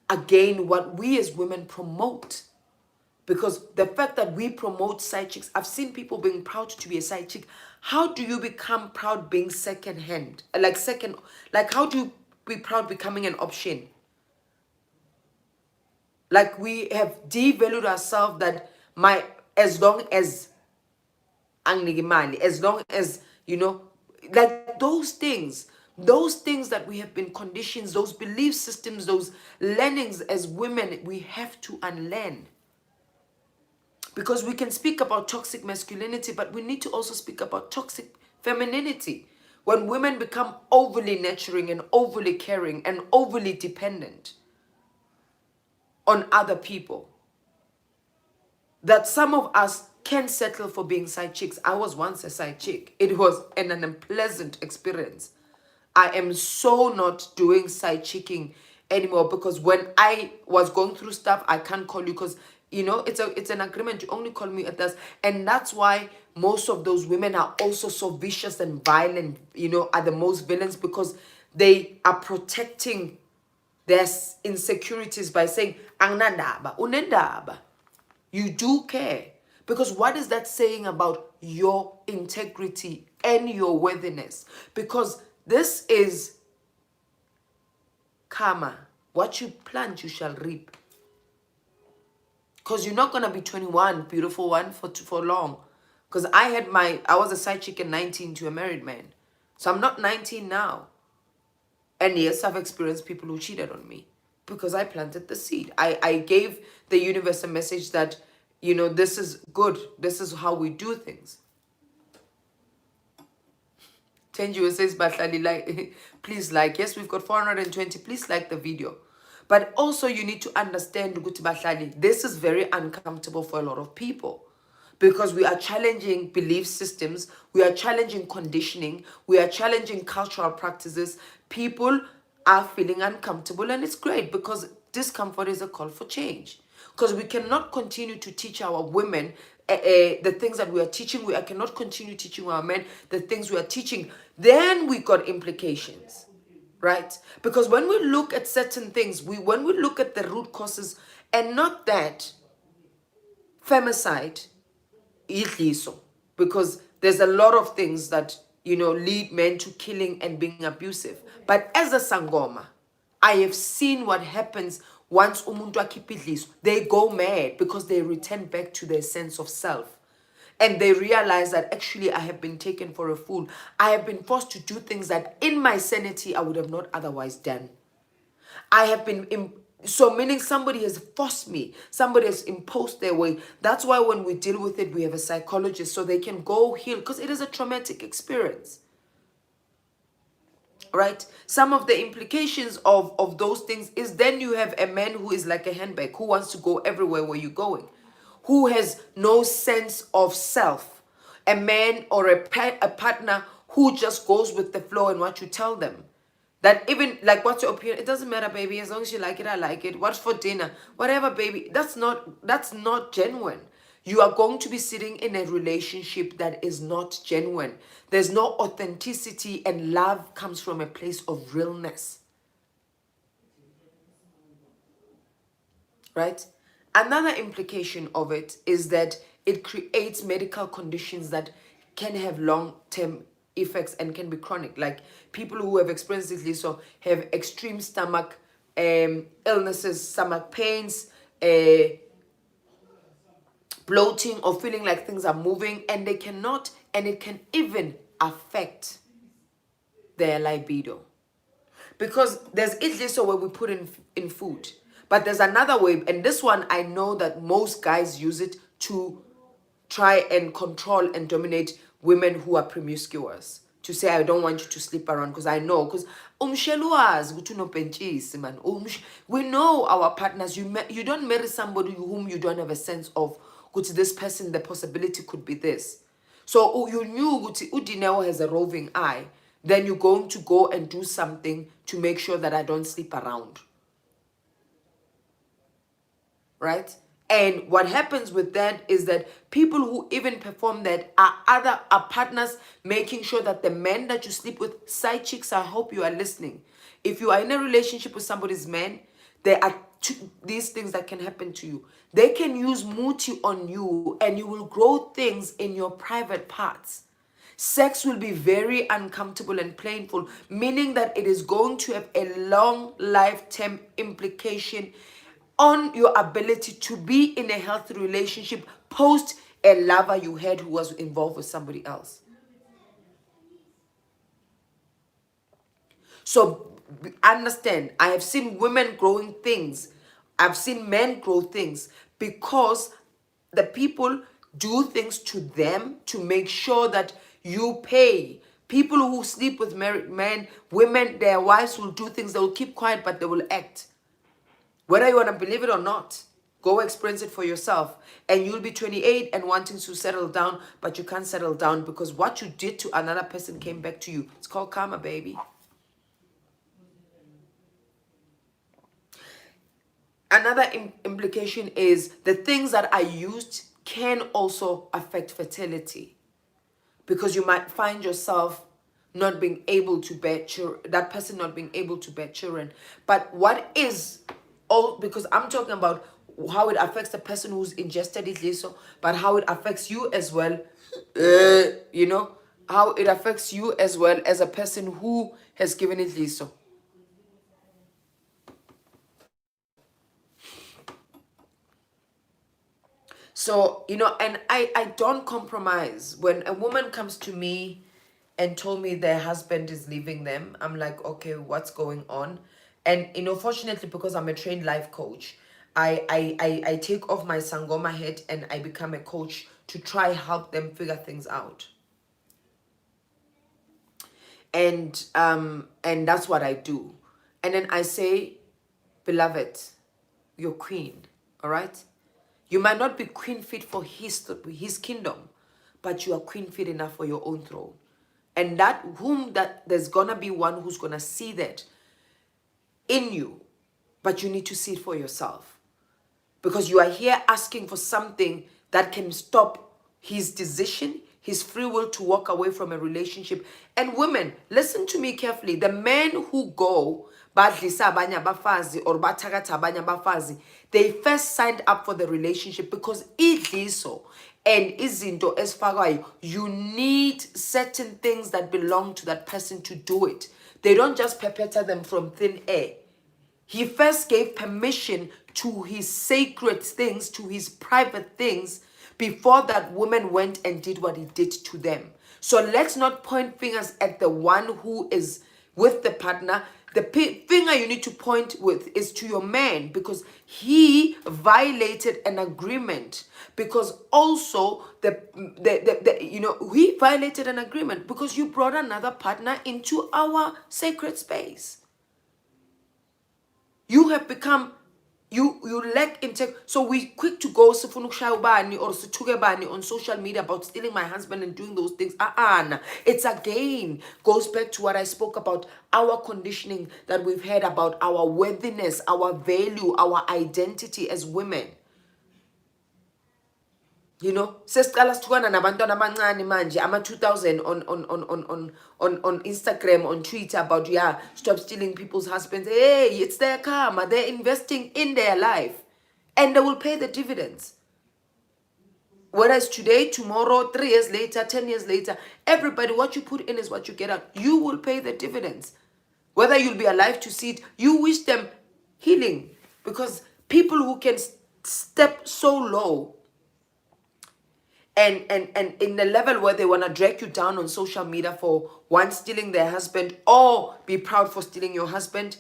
Speaker 1: again, what we as women promote. Because the fact that we promote side chicks, I've seen people being proud to be a side chick. How do you become proud being second hand? How do you be proud becoming an option? Like we have devalued ourselves that as long as like those things that we have been conditioned, those belief systems, those learnings as women, we have to unlearn. Because we can speak about toxic masculinity, but we need to also speak about toxic femininity. When women become overly nurturing and overly caring and overly dependent on other people, that some of us can settle for being side chicks. I was once a side chick. It was an unpleasant experience. I am so not doing side chicking anymore, because when I was going through stuff, I can't call you because it's an agreement. You only call me at this. And that's why most of those women are also so vicious and violent, are the most villains, because they are protecting their insecurities by saying, "Angnandaba, unendaba." You do care. Because what is that saying about your integrity and your worthiness? Because this is karma. What you plant, you shall reap. Because you're not going to be 21, beautiful one, for long. Because I was a side chick at 19 to a married man. So I'm not 19 now. And yes, I've experienced people who cheated on me. Because I planted the seed. I gave the universe a message that, this is good. This is how we do things. Tenju says, Bahlali, please like. Yes, we've got 420. Please like the video. But also you need to understand, Bahlali, this is very uncomfortable for a lot of people. Because we are challenging belief systems. We are challenging conditioning. We are challenging cultural practices. People are feeling uncomfortable, and it's great because discomfort is a call for change. Because we cannot continue to teach our women the things that we are teaching. We cannot continue teaching our men the things we are teaching. Then we got implications, right? Because when we look at certain things, when we look at the root causes, and not that femicide, IDliso, because there's a lot of things that lead men to killing and being abusive. But as a sangoma, I have seen what happens once umuntu akhipha idliso. They go mad because they return back to their sense of self. And they realize that actually I have been taken for a fool. I have been forced to do things that in my sanity I would have not otherwise done. I have been, so meaning somebody has forced me. Somebody has imposed their way. That's why when we deal with it, we have a psychologist so they can go heal, because it is a traumatic experience. Right? Some of the implications of those things is then you have a man who is like a handbag, who wants to go everywhere where you're going, who has no sense of self. A man or a partner who just goes with the flow and what you tell them. That even, like, what's your opinion? It doesn't matter, baby. As long as you like it, I like it. What's for dinner? Whatever, baby. That's not genuine. You are going to be sitting in a relationship that is not genuine. There's no authenticity, and love comes from a place of realness. Right? Another implication of it is that it creates medical conditions that can have long-term effects and can be chronic. Like people who have experienced this, so have extreme stomach illnesses, stomach pains, bloating or feeling like things are moving, and they cannot, and it can even affect their libido. Because there's IDliso where we put in food, but there's another way, and this one I know that most guys use it to try and control and dominate women who are promiscuous. To say, I don't want you to sleep around, because I know, because we know our partners. You don't marry somebody whom you don't have a sense of, this person, the possibility could be this. So you knew Udineo has a roving eye, then you're going to go and do something to make sure that I don't sleep around. Right? And what happens with that is that people who even perform that are partners, making sure that the men that you sleep with, side chicks, I hope you are listening. If you are in a relationship with somebody's man, there are these things that can happen to you. They can use muti on you, and you will grow things in your private parts. Sex will be very uncomfortable and painful, meaning that it is going to have a long lifetime implication on your ability to be in a healthy relationship post a lover you had who was involved with somebody else. So understand, I have seen women growing things. I've seen men grow things because the people do things to them to make sure that you pay. People who sleep with married men, women, their wives will do things. They will keep quiet, but they will act. Whether you want to believe it or not, go experience it for yourself. And you'll be 28 and wanting to settle down, but you can't settle down because what you did to another person came back to you. It's called karma, baby. Another implication is the things that are used can also affect fertility, because you might find yourself not being able to bear children, that person not being able to bear children. But what is all, because I'm talking about how it affects the person who's ingested IDliso, but how it affects you as well, you know, how it affects you as well as a person who has given IDliso. So, you know, and I don't compromise. When a woman comes to me and told me their husband is leaving them, I'm like, okay, what's going on? And, you know, fortunately, because I'm a trained life coach, I take off my sangoma hat and I become a coach to try help them figure things out. And that's what I do. And then I say, beloved, you're queen, all right? You might not be queen fit for his kingdom, but you are queen fit enough for your own throne. And that there's gonna be one who's gonna see that in you, but you need to see it for yourself. Because you are here asking for something that can stop his decision, his free will to walk away from a relationship. And women, listen to me carefully. The men who go badlisa abanye abafazi or bathakatha abanye abafazi, they first signed up for the relationship because IDliso and izinto esifakwayo, you need certain things that belong to that person to do it. They don't just perpetrate them from thin air. He first gave permission to his sacred things, to his private things, before that woman went and did what he did to them. So let's not point fingers at the one who is with the partner. The finger you need to point with is to your man, because he violated an agreement. Because also he violated an agreement because you brought another partner into our sacred space. You have become, you lack integrity. So we quick to go sifuna ukushaya ubani or sithuke bani on social media about stealing my husband and doing those things. It's again goes back to what I spoke about, our conditioning that we've had about our worthiness, our value, our identity as women. You know, sesiqala sithukana nabantwana abancane manje ama 2000 on Instagram, on Twitter about stop stealing people's husbands. Hey, it's their karma. They're investing in their life and they will pay the dividends. Whereas today, tomorrow, 3 years later, 10 years later, everybody, what you put in is what you get out. You will pay the dividends. Whether you'll be alive to see it, you wish them healing, because people who can step so low and in the level where they want to drag you down on social media for one stealing their husband or be proud for stealing your husband,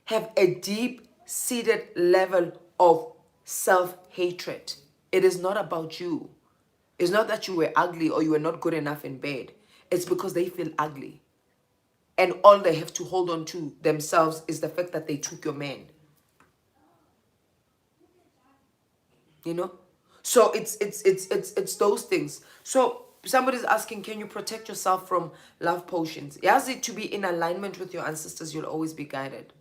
Speaker 1: have a deep-seated level of self-hatred. It is not about you. It's not that you were ugly or you were not good enough in bed. It's because they feel ugly. And all they have to hold on to themselves is the fact that they took your man. You know? So it's those things. So somebody's asking, can you protect yourself from love potions? Yes, it to be in alignment with your ancestors, you'll always be guided.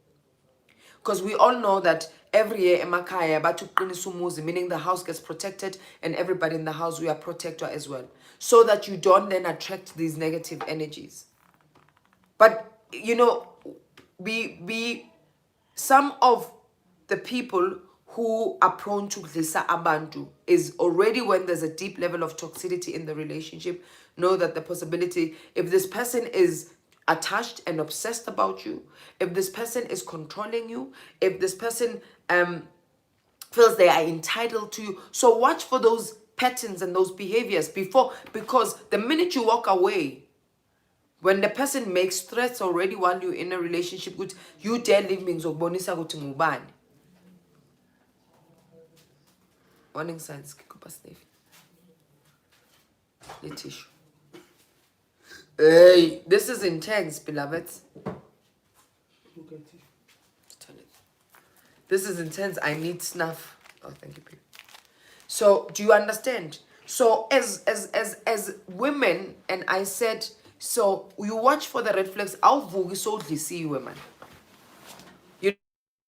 Speaker 1: Because we all know that every year emakaya batuqinisa umuzi, meaning the house gets protected and everybody in the house, we are protector as well. So that you don't then attract these negative energies. But you know, some of the people who are prone to dlisa abantu is already when there's a deep level of toxicity in the relationship. Know that the possibility, if this person is attached and obsessed about you, if this person is controlling you, if this person feels they are entitled to you, so watch for those patterns and those behaviors before, because the minute you walk away, when the person makes threats already while you're in a relationship, with you dare leave me ngizokubonisa ukuthi ngubani. Warning signs, kikupa sniff. The tissue. Hey, this is intense, beloveds. This is intense. I need snuff. Oh, thank you, babe. So, do you understand? So, as women, and I said, so you watch for the red flags. I'll so see women. You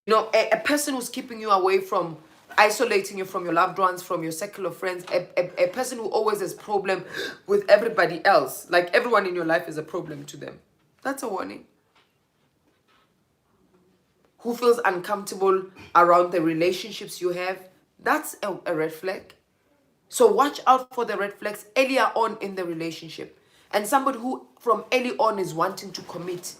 Speaker 1: know, a person who's keeping you away from, isolating you from your loved ones, from your circle of friends, a person who always has problem with everybody else, like everyone in your life is a problem to them. That's a warning. Who feels uncomfortable around the relationships you have, that's a red flag. So watch out for the red flags earlier on in the relationship. And somebody who from early on is wanting to commit.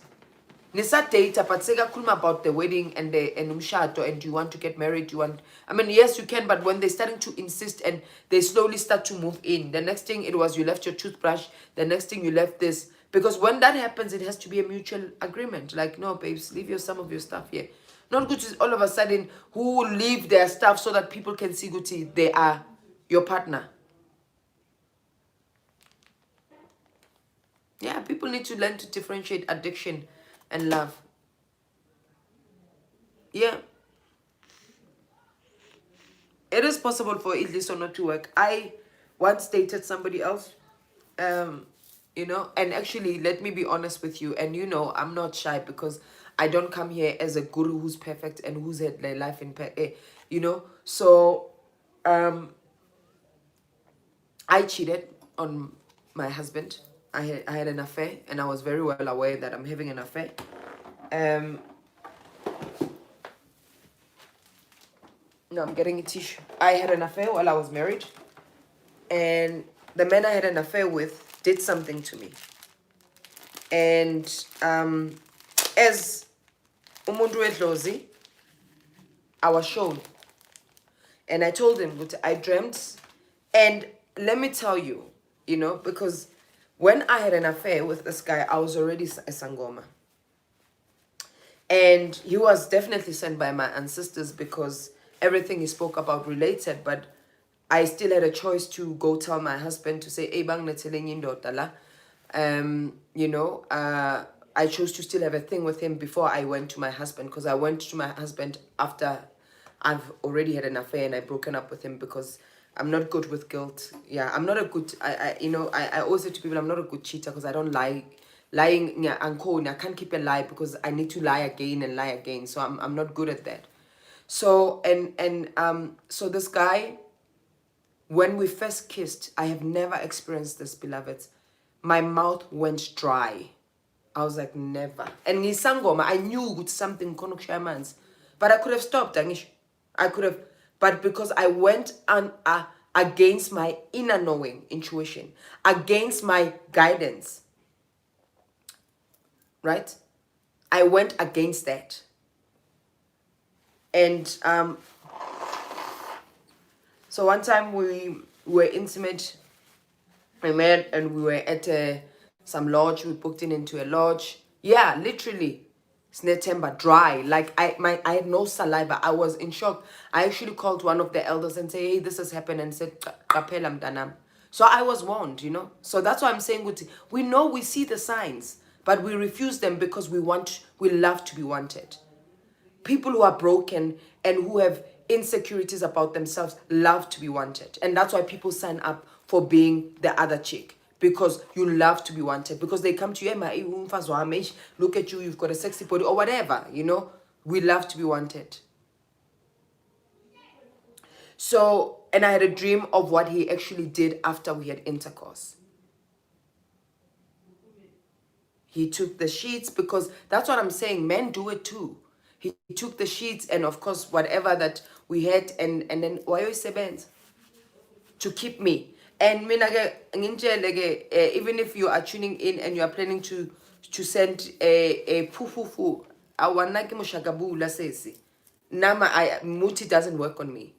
Speaker 1: Nisa data, but say about the wedding and the umshado, and you want to get married, you want, I mean, yes, you can, but when they're starting to insist and they slowly start to move in, the next thing it was you left your toothbrush, the next thing you left this. Because when that happens, it has to be a mutual agreement. Like, no, babes, leave some of your stuff here. Not good to all of a sudden who will leave their stuff so that people can see Guti, they are your partner. Yeah, people need to learn to differentiate addiction and love. Yeah. It is possible for IDliso not to work. I once dated somebody else, you know, and actually, let me be honest with you, and you know, I'm not shy because I don't come here as a guru who's perfect and who's had their life in, you know. So, I cheated on my husband. I had an affair, and I was very well aware that I'm having an affair. No, I'm getting a tissue. I had an affair while I was married, and the man I had an affair with did something to me. And as umuntu wedlozi, I was shown, and I told him, but I dreamt, and let me tell you, you know, because when I had an affair with this guy, I was already a sangoma. And he was definitely sent by my ancestors because everything he spoke about related, but I still had a choice to go tell my husband to say, you know, I chose to still have a thing with him before I went to my husband, because I went to my husband after I've already had an affair and I've broken up with him because I'm not good with guilt. Yeah, I'm not a good, you know, I always say to people, I'm not a good cheater because I don't lie. Lying, I can't keep a lie because I need to lie again and lie again. So I'm not good at that. So, so this guy, when we first kissed, I have never experienced this, beloveds. My mouth went dry. I was like, never. And Nisangoma, I knew something konuk, but I could have stopped. I could have, but because I went on against my inner knowing, intuition, against my guidance, right? I went against that. And so one time we were intimate, I met and we were at some lodge. We booked into a lodge. Yeah, literally. September dry. Like I had no saliva. I was in shock. I actually called one of the elders and say, hey, this has happened, and said, "Qaphela mntanam." So I was warned, you know. So that's why I'm saying we know, we see the signs, but we refuse them because we love to be wanted. People who are broken and who have insecurities about themselves love to be wanted. And that's why people sign up for being the other chick. Because you love to be wanted. Because they come to you, look at you, you've got a sexy body, or whatever, you know. We love to be wanted. So, and I had a dream of what he actually did after we had intercourse. He took the sheets, because that's what I'm saying, men do it too. He took the sheets and of course whatever that we had, and then wayoyisebenza to keep me. And mina ke ngintshele ke, even if you are tuning in and you are planning to send a phufufu, awanaki mushakabula sesi. Nama I muti doesn't work on me.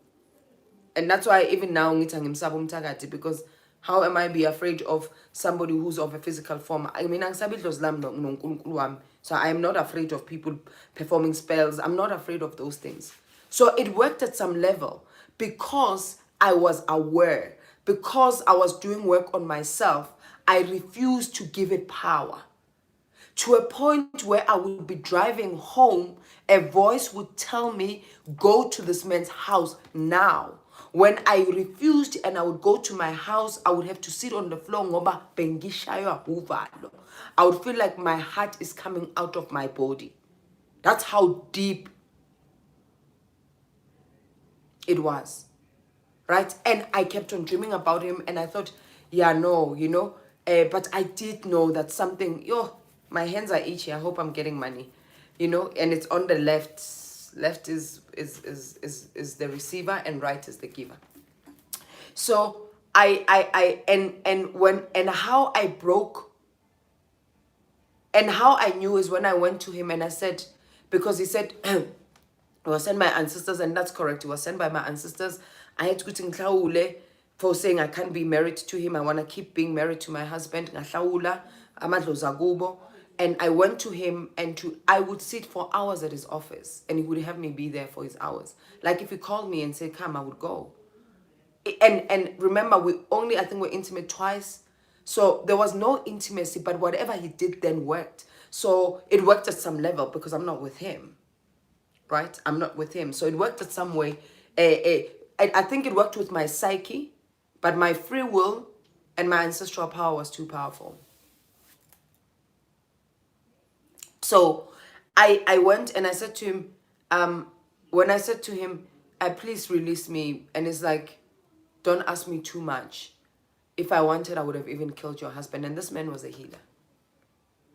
Speaker 1: And that's why even now because how am I be afraid of somebody who's of a physical form? I mean, so I am not afraid of people performing spells. I'm not afraid of those things. So it worked at some level because I was aware, because I was doing work on myself. I refused to give it power, to a point where I would be driving home, a voice would tell me, go to this man's house now. When I refused and I would go to my house, I would have to sit on the floor. Ngoba bengishaywa uvalo. I would feel like my heart is coming out of my body. That's how deep it was. Right? And I kept on dreaming about him, and I thought, yeah, no, you know. But I did know that something, my hands are itchy. I hope I'm getting money, you know. And it's on the left. Left is the receiver, and right is the giver. So and how I broke, and how I knew is when I went to him and I said, because he said it was sent by ancestors, and that's correct. It was sent by my ancestors. I had to go to Nklaule for saying I can't be married to him. I want to keep being married to my husband. Nklaula, amadlozi akubo. And I went to him, and I would sit for hours at his office, and he would have me be there for his hours. Like if he called me and said, come, I would go. And remember, I think we're intimate twice. So there was no intimacy, but whatever he did then worked. So it worked at some level because I'm not with him. Right? I'm not with him. So it worked at some way. I think it worked with my psyche, but my free will and my ancestral power was too powerful. So I went and I said to him, when I said to him, please release me. And it's like, don't ask me too much. If I wanted, I would have even killed your husband. And this man was a healer.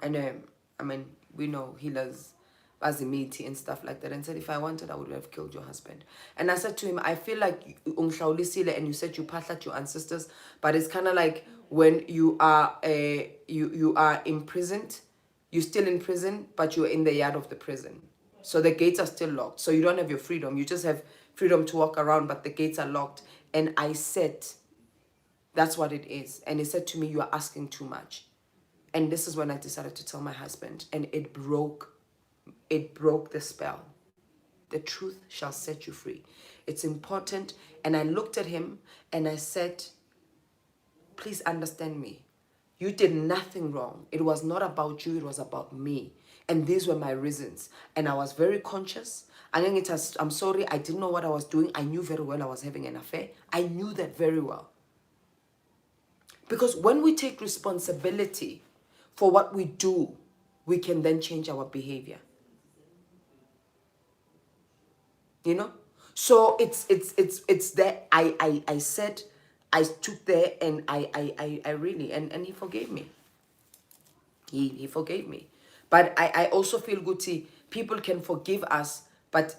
Speaker 1: And I mean, we know healers, Bazimiti and stuff like that. And said, if I wanted, I would have killed your husband. And I said to him, I feel like and you said you patlat your ancestors, but it's kind of like when you are you are imprisoned, you're still in prison, but you're in the yard of the prison. So the gates are still locked. So you don't have your freedom. You just have freedom to walk around, but the gates are locked. And I said, that's what it is. And he said to me, you are asking too much. And this is when I decided to tell my husband, and it broke the spell. The truth shall set you free. It's important. And I looked at him and I said, please understand me. You did nothing wrong. It was not about you, it was about me. And these were my reasons. And I was very conscious. I'm sorry, I didn't know what I was doing. I knew very well I was having an affair. I knew that very well. Because when we take responsibility for what we do, we can then change our behavior. You know? So it's that I said, I took there, and I really, and he forgave me. He forgave me. But I also feel Guti, people can forgive us, but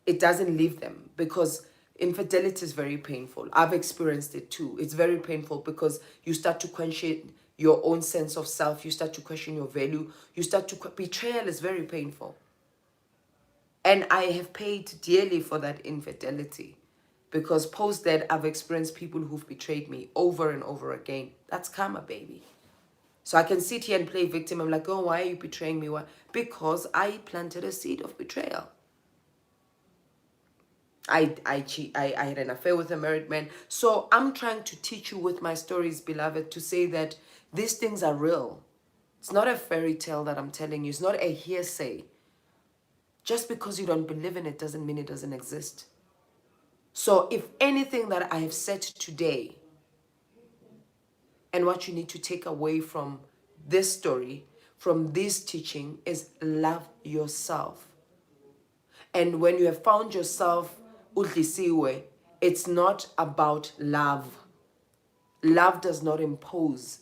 Speaker 1: it doesn't leave them, because infidelity is very painful. I've experienced it too. It's very painful because you start to question your own sense of self. You start to question your value. You start to, betrayal is very painful. And I have paid dearly for that infidelity, Because post that, I've experienced people who've betrayed me over and over again. That's karma, baby. So I can sit here and play victim. I'm like, oh, why are you betraying me? Why? Because I planted a seed of betrayal. I had an affair with a married man. So I'm trying to teach you with my stories, beloved, to say that these things are real. It's not a fairy tale that I'm telling you. It's not a hearsay. Just because you don't believe in it doesn't mean it doesn't exist. So if anything that I have said today, and what you need to take away from this story, from this teaching, is love yourself. And when you have found yourself, udlisiwe, it's not about love. Love does not impose.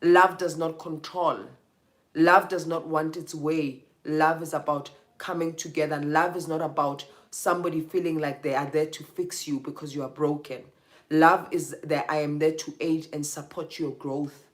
Speaker 1: Love does not control. Love does not want its way. Love is about coming together. And love is not about somebody feeling like they are there to fix you because you are broken. Love is that I am there to aid and support your growth.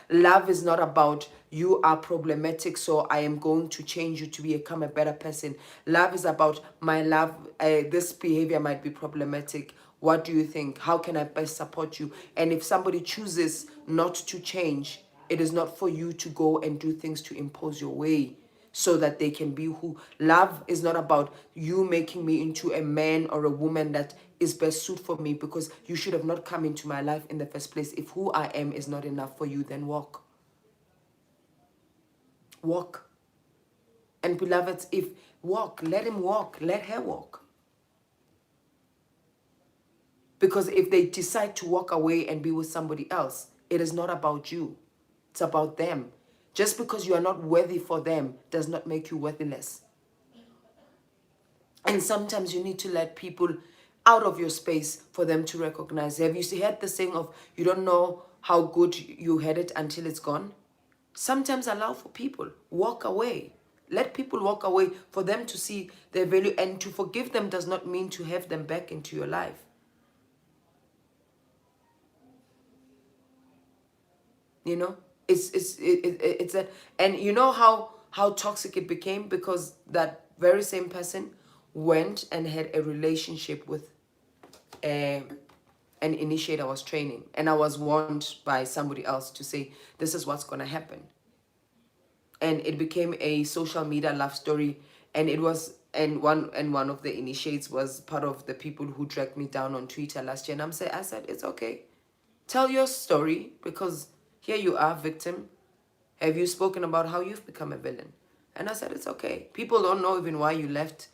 Speaker 1: Love is not about you are problematic, so I am going to change you to become a better person. Love is about my love, this behavior might be problematic. What do you think? How can I best support you? And if somebody chooses not to change, it is not for you to go and do things to impose your way so that they can be who. Love is not about you making me into a man or a woman that is best suited for me, because you should have not come into my life in the first place. If who I am is not enough for you, then walk. Walk. And beloveds, if walk, let him walk, let her walk. Because if they decide to walk away and be with somebody else, it is not about you. It's about them. Just because you are not worthy for them does not make you worthless. And sometimes you need to let people out of your space for them to recognize. Have you heard the saying of, you don't know how good you had it until it's gone? Sometimes allow for people. Walk away. Let people walk away for them to see their value. And to forgive them does not mean to have them back into your life. You know, it's that, and you know how toxic it became, because that very same person went and had a relationship with an initiator I was training, and I was warned by somebody else to say this is what's gonna happen, and it became a social media love story, and it was, and one of the initiates was part of the people who dragged me down on Twitter last year, and I said it's okay. Tell your story, because here you are, victim. Have you spoken about how you've become a villain? And I said, it's okay. People don't know even why you left,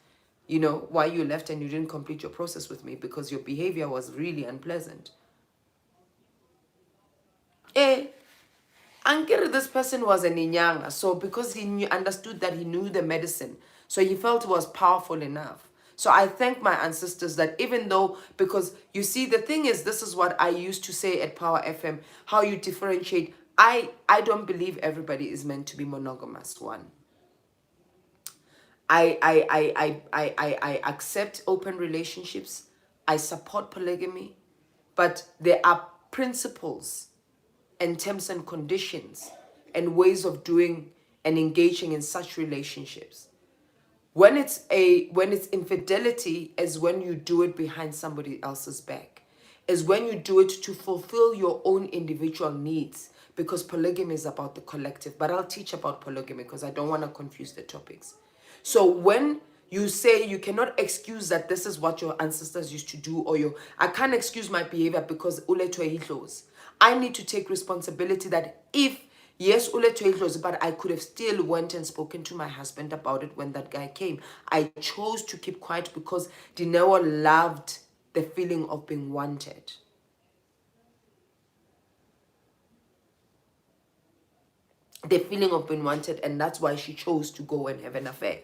Speaker 1: why you left and you didn't complete your process with me, because your behavior was really unpleasant. This person was a ninyanga, so because he understood that he knew the medicine, so he felt it was powerful enough. So I thank my ancestors that even though, because you see, the thing is, this is what I used to say at Power FM, how you differentiate. I don't believe everybody is meant to be monogamous. One. I accept open relationships. I support polygamy, but there are principles and terms and conditions and ways of doing and engaging in such relationships. When it's infidelity, is when you do it behind somebody else's back, is when you do it to fulfill your own individual needs, because polygamy is about the collective. But I'll teach about polygamy because I don't want to confuse the topics. So when you say you cannot excuse that this is what your ancestors used to do, or I can't excuse my behavior because I need to take responsibility that if, yes, but I could have still went and spoken to my husband about it when that guy came. I chose to keep quiet because Dineo loved the feeling of being wanted. The feeling of being wanted, and that's why she chose to go and have an affair.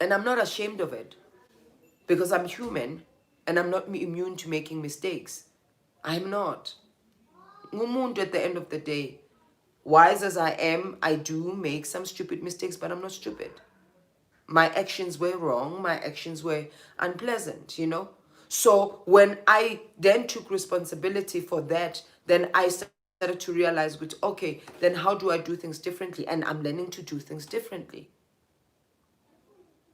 Speaker 1: And I'm not ashamed of it, because I'm human and I'm not immune to making mistakes. I'm not. At the end of the day, wise as I am, I do make some stupid mistakes, but I'm not stupid. My actions were wrong. My actions were unpleasant, So when I then took responsibility for that, then I started to realize, okay, then how do I do things differently? And I'm learning to do things differently.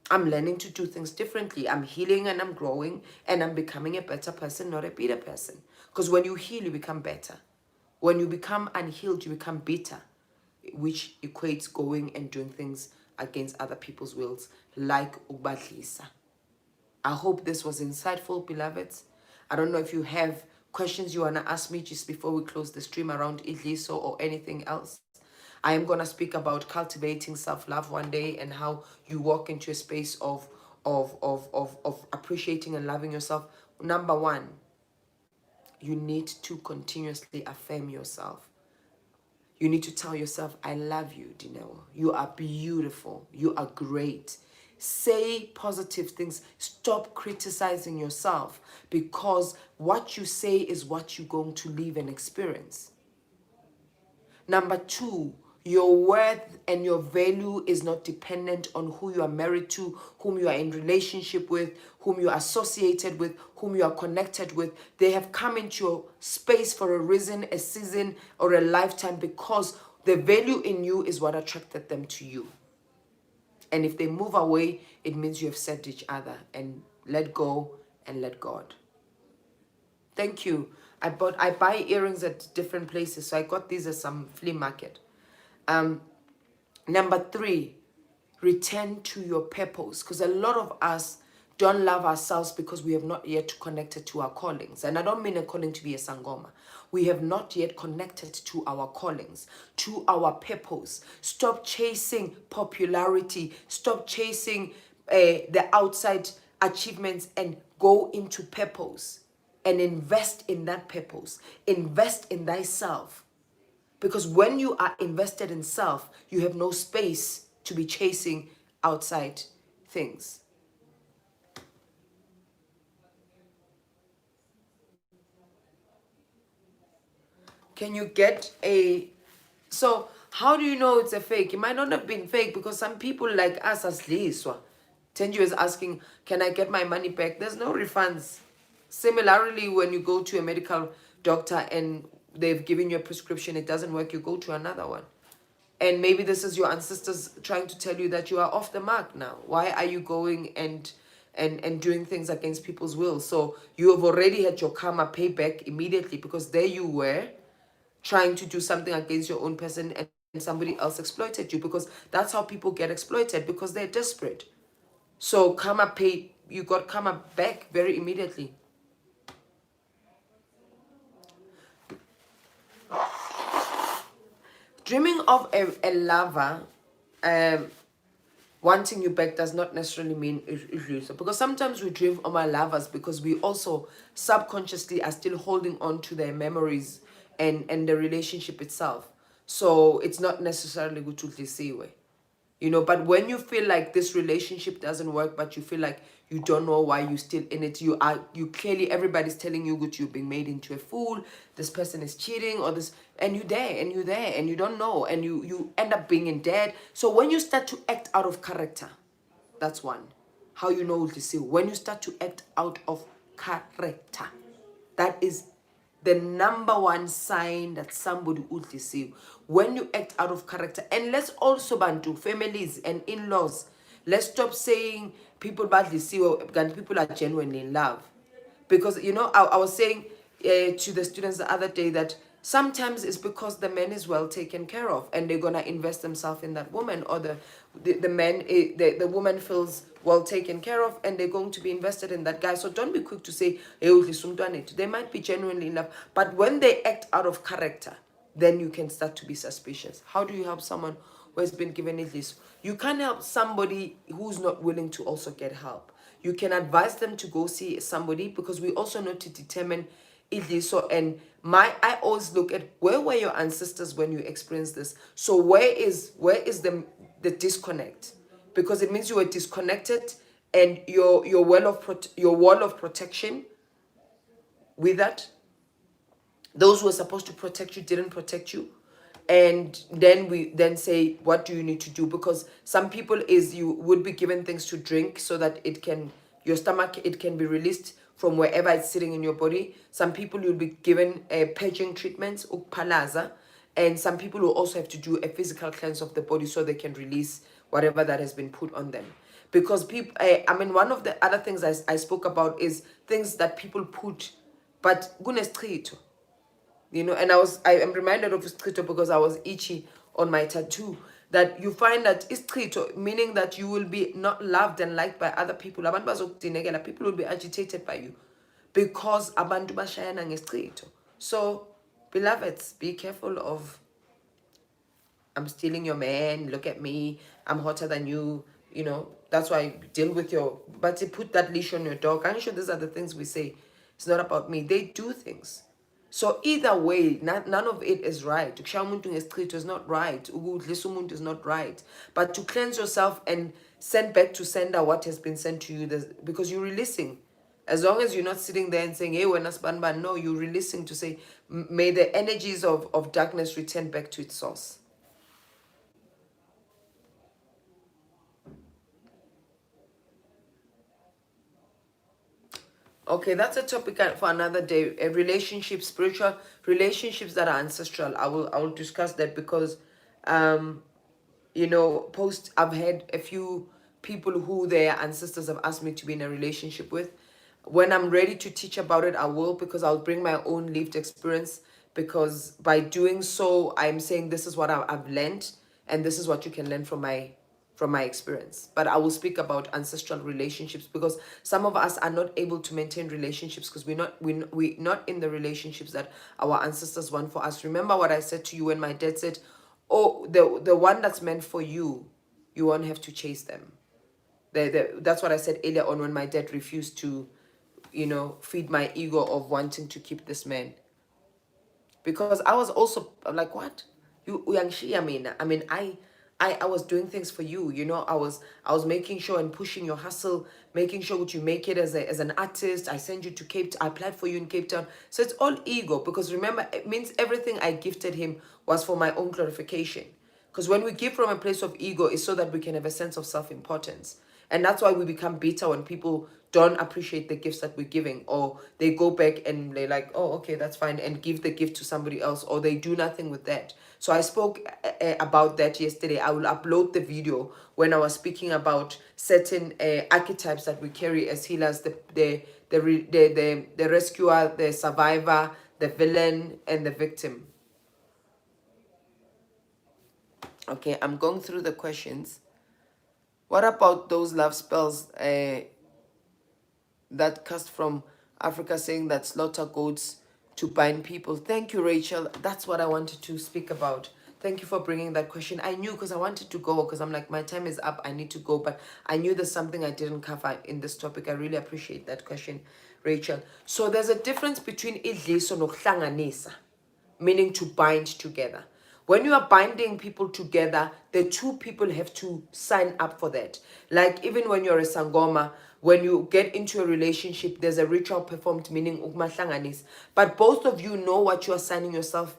Speaker 1: I'm learning to do things differently. I'm healing and I'm growing and I'm becoming a better person, not a bitter person. Because when you heal, you become better. When you become unhealed, you become bitter, which equates going and doing things against other people's wills, like ubadlisa. I hope this was insightful, beloveds. I don't know if you have questions you want to ask me just before we close the stream around IDliso or anything else. I am going to speak about cultivating self-love one day and how you walk into a space of appreciating and loving yourself. Number one, you need to continuously affirm yourself. You need to tell yourself, I love you, Dineo. You are beautiful. You are great. Say positive things. Stop criticizing yourself, because what you say is what you're going to live and experience. Number two, your worth and your value is not dependent on who you are married to, whom you are in relationship with, whom you are associated with, whom you are connected with. They have come into your space for a reason, a season, or a lifetime, because the value in you is what attracted them to you. And if they move away, it means you have set each other, and let go and let God. Thank you. I buy earrings at different places, so I got these at some flea market. Number three, return to your purpose, because a lot of us don't love ourselves because we have not yet connected to our callings. And I don't mean a calling to be a sangoma. We have not yet connected to our callings, to our purpose. Stop chasing popularity. Stop chasing the outside achievements and go into purpose and invest in that purpose. Invest in thyself. Because when you are invested in self, you have no space to be chasing outside things. Can you get a... So how do you know it's a fake? It might not have been fake, because some people like us as Liswa, Tenju is asking, can I get my money back? There's no refunds. Similarly, when you go to a medical doctor and they've given you a prescription, it doesn't work, you go to another one. And maybe this is your ancestors trying to tell you that you are off the mark now. Why are you going and doing things against people's will? So you have already had your karma payback immediately, because there you were trying to do something against your own person, and somebody else exploited you, because that's how people get exploited, because they're desperate. So karma pay, you got karma back very immediately. Dreaming of a lover wanting you back does not necessarily mean illusion, because sometimes we dream of our lovers because we also subconsciously are still holding on to their memories and the relationship itself. So it's not necessarily good to see. But when you feel like this relationship doesn't work, but you feel like you don't know why you're still in it, you clearly, everybody's telling you that you're being made into a fool, this person is cheating, or this, and you're there and you don't know, and you end up being in debt. So when you start to act out of character, that's one. How you know to see when you start to act out of character, that is the number one sign that somebody would deceive. When you act out of character. And let's also, bantu families and in-laws, let's stop saying people badly see, or people are genuinely in love. Because I was saying to the students the other day that sometimes it's because the man is well taken care of, and they're gonna invest themselves in that woman, or the man, the woman feels well taken care of, and they're going to be invested in that guy. So don't be quick to say, hey, they might be genuinely in love, but when they act out of character, then you can start to be suspicious. How do you help someone who has been given IDliso? You can't help somebody who's not willing to also get help. You can advise them to go see somebody, because we also need to determine IDliso. And I always look at, where were your ancestors when you experienced this? So where is the disconnect? Because it means you were disconnected, and your wall of protection with that, those who were supposed to protect you didn't protect you. And then we then say, what do you need to do? Because some people is, you would be given things to drink so that your stomach, it can be released from wherever it's sitting in your body. Some people you'll be given purging treatments, ukpalaza. And some people will also have to do a physical cleanse of the body so they can release whatever that has been put on them. Because people, I mean, one of the other things I spoke about is things that people put, but gunestrito, you know. And I am reminded of strito because I was itchy on my tattoo, that you find that istrito, meaning that you will be not loved and liked by other people. Abantu bazokudinekela, people will be agitated by you because abantu bashayana ngestrito. So beloveds, be careful of, I'm stealing your man, look at me, I'm hotter than you, you know. That's why deal with your, but to put that leash on your dog. I'm sure these are the things we say. It's not about me. They do things. So either way, none of it is right. To kushiya umuntu ngestrito is not right. Ukudlisa umuntu is not right. But to cleanse yourself and send back to sender what has been sent to you, because you're releasing. As long as you're not sitting there and saying, hey, we're not spanban. No, you're releasing to say, may the energies of darkness return back to its source. Okay, that's a topic for another day. A relationship, spiritual relationships that are ancestral. I will discuss that because, you know, I've had a few people who their ancestors have asked me to be in a relationship with. When I'm ready to teach about it, I will, because I'll bring my own lived experience. Because by doing so, I'm saying this is what I've learned, and this is what you can learn from my experience. But I will speak about ancestral relationships because some of us are not able to maintain relationships because we're not in the relationships that our ancestors want for us. Remember what I said to you when my dad said, oh, the one that's meant for you, you won't have to chase them. That's what I said earlier on when my dad refused to, you know, feed my ego of wanting to keep this man. Because I was also like, what? You uyangshiya mina. I mean, I was doing things for you, you know. I was making sure and pushing your hustle, making sure that you make it as an artist. I send you to Cape Town. I applied for you in Cape Town. So it's all ego, because remember, it means everything I gifted him was for my own glorification. Because when we give from a place of ego, it's so that we can have a sense of self-importance. And that's why we become bitter when people don't appreciate the gifts that we're giving, or they go back and they're like, oh, okay, that's fine, and give the gift to somebody else, or they do nothing with that. So I spoke about that yesterday. I will upload the video when I was speaking about certain archetypes that we carry as healers: the rescuer, the survivor, the villain, and the victim. Okay, I'm going through the questions. What about those love spells that cast from Africa, saying that slaughter goats to bind people? Thank you, Rachel. That's what I wanted to speak about. Thank you for bringing that question. I knew, because I wanted to go, because I'm like, my time is up, I need to go. But I knew there's something I didn't cover in this topic. I really appreciate that question, Rachel. So there's a difference between IDliso nokuhlanganisa, meaning to bind together. When you are binding people together, the two people have to sign up for that. Like even when you're a sangoma, when you get into a relationship, there's a ritual performed, meaning ukmahlanganis. But both of you know what you are signing yourself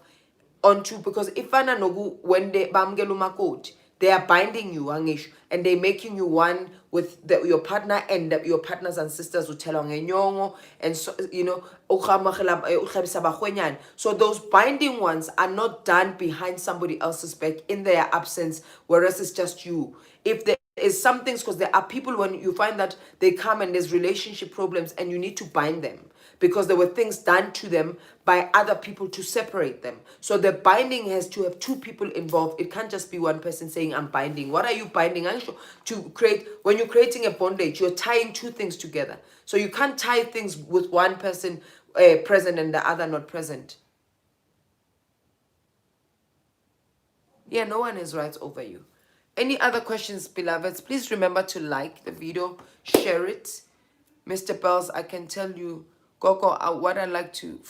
Speaker 1: onto, because ifana nogu, when they bamgela umakoti, they are binding you, Angish, and they're making you one with your partner, and your partners and sisters will tell ngenyongo, and so, you know, so those binding ones are not done behind somebody else's back in their absence, whereas it's just you. If there is some things, because there are people, when you find that they come and there's relationship problems and you need to bind them because there were things done to them by other people to separate them. So the binding has to have two people involved. It can't just be one person saying, I'm binding. What are you binding? To create, when you're creating a bondage, you're tying two things together. So you can't tie things with one person present and the other not present. Yeah, no one is right over you. Any other questions, beloveds? Please remember to like the video, share it. Mr. Bells, I can tell you, Coco, what I like to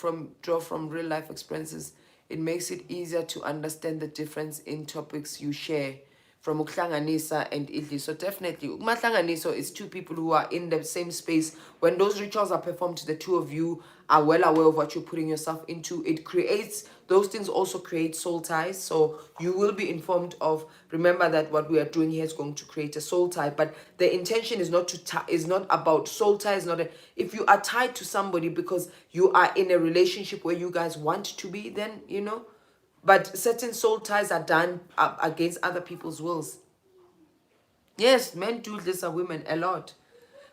Speaker 1: draw from real life experiences, it makes it easier to understand the difference in topics you share from Uklanganisa and Idli. So definitely, Ukmahlanganiso is two people who are in the same space. When those rituals are performed, the two of you are well aware of what you're putting yourself into. It creates, those things also create soul ties. So you will be informed of, remember that what we are doing here is going to create a soul tie. But the intention is not is not about soul ties. If you are tied to somebody because you are in a relationship where you guys want to be, then, you know, but certain soul ties are done against other people's wills. Yes, men do this to women a lot.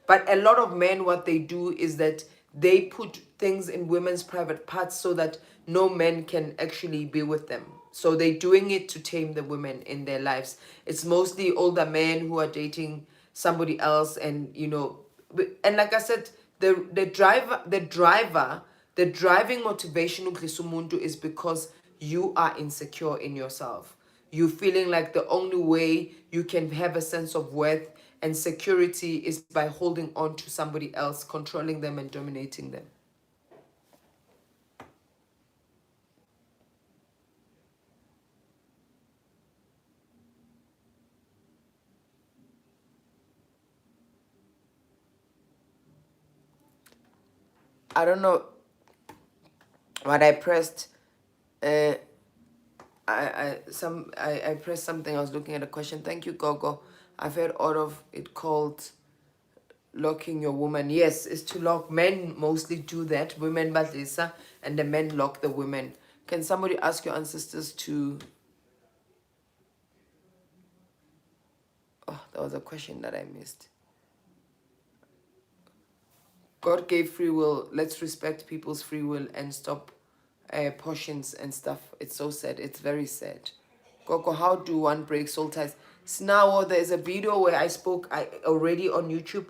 Speaker 1: But a lot of men, what they do is that they put things in women's private parts so that no men can actually be with them. So they're doing it to tame the women in their lives. It's mostly older men who are dating somebody else, and and like I said, the driving motivation of Umuntu is because you are insecure in yourself. You feeling like the only way you can have a sense of worth and security is by holding on to somebody else, controlling them and dominating them. I don't know what I pressed. Uh, I pressed something. I was looking at a question. Thank you, Gogo. I've heard all of it called locking your woman. Yes, is to lock. Men mostly do that. Women badlisa, and the men lock the women. Can somebody ask your ancestors to? Oh, that was a question that I missed. God gave free will. Let's respect people's free will and stop portions and stuff. It's so sad. It's very sad. Coco, how do one break soul ties? Now there's a video where I spoke already on YouTube.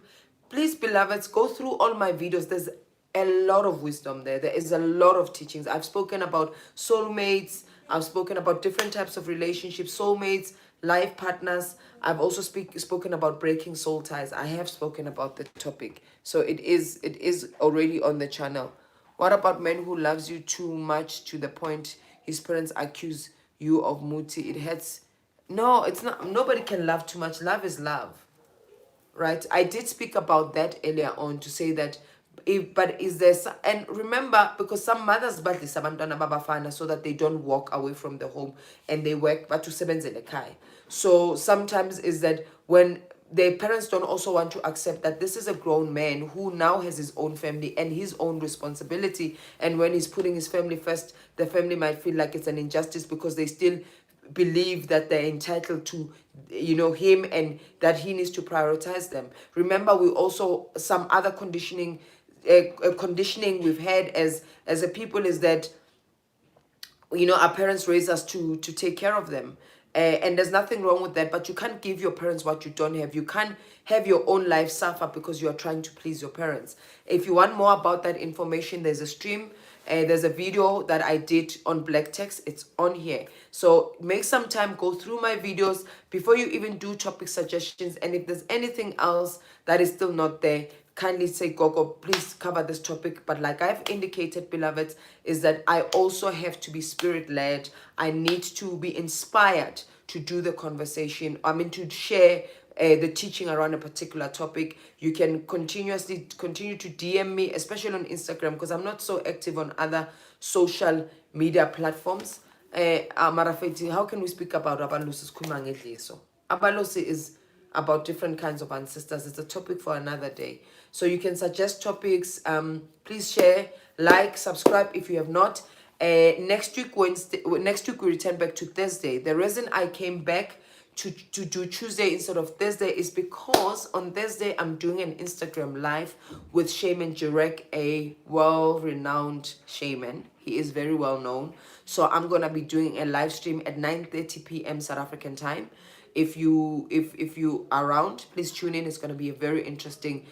Speaker 1: Please, beloveds, go through all my videos. There's a lot of wisdom there. There is a lot of teachings. I've spoken about soulmates. I've spoken about different types of relationships, soulmates, life partners. I've also spoken about breaking soul ties. I have spoken about the topic. So it is already on the channel. What about men who loves you too much to the point his parents accuse you of muti? It hurts. No, it's not. Nobody can love too much. Love is love, right? I did speak about that earlier on to say that but is there and remember, because some mothers badly sabantwana babafana so that they don't walk away from the home and they work but to sebenzele ekhaya. So sometimes is that when their parents don't also want to accept that this is a grown man who now has his own family and his own responsibility, and when he's putting his family first, the family might feel like it's an injustice because they still believe that they're entitled to him, and that he needs to prioritize them. Remember, we also some other conditioning we've had as a people is that our parents raised us to take care of them, and there's nothing wrong with that, but you can't give your parents what you don't have. You can't have your own life suffer because you are trying to please your parents. If you want more about that information, there's a stream, there's a video that I did on black text. It's on here, so make some time, go through my videos before you even do topic suggestions, and if there's anything else that is still not there, kindly say, Gogo, please cover this topic. But like I've indicated, beloveds, is that I also have to be spirit-led. I need to be inspired to do the conversation. I mean, to share the teaching around a particular topic. You can continue to DM me, especially on Instagram, because I'm not so active on other social media platforms. Marafeti, how can we speak about Abalusi's Kumangedliso? Abalusi is about different kinds of ancestors. It's a topic for another day. So you can suggest topics. Please share, like, subscribe if you have not. Next week we return back to Thursday. The reason I came back to do Tuesday instead of Thursday is because on Thursday I'm doing an Instagram live with Shaman Jurek, a well-renowned shaman. He is very well known. So I'm gonna be doing a live stream at 9:30 p.m. South African time. If you are around, please tune in. It's going to be a very interesting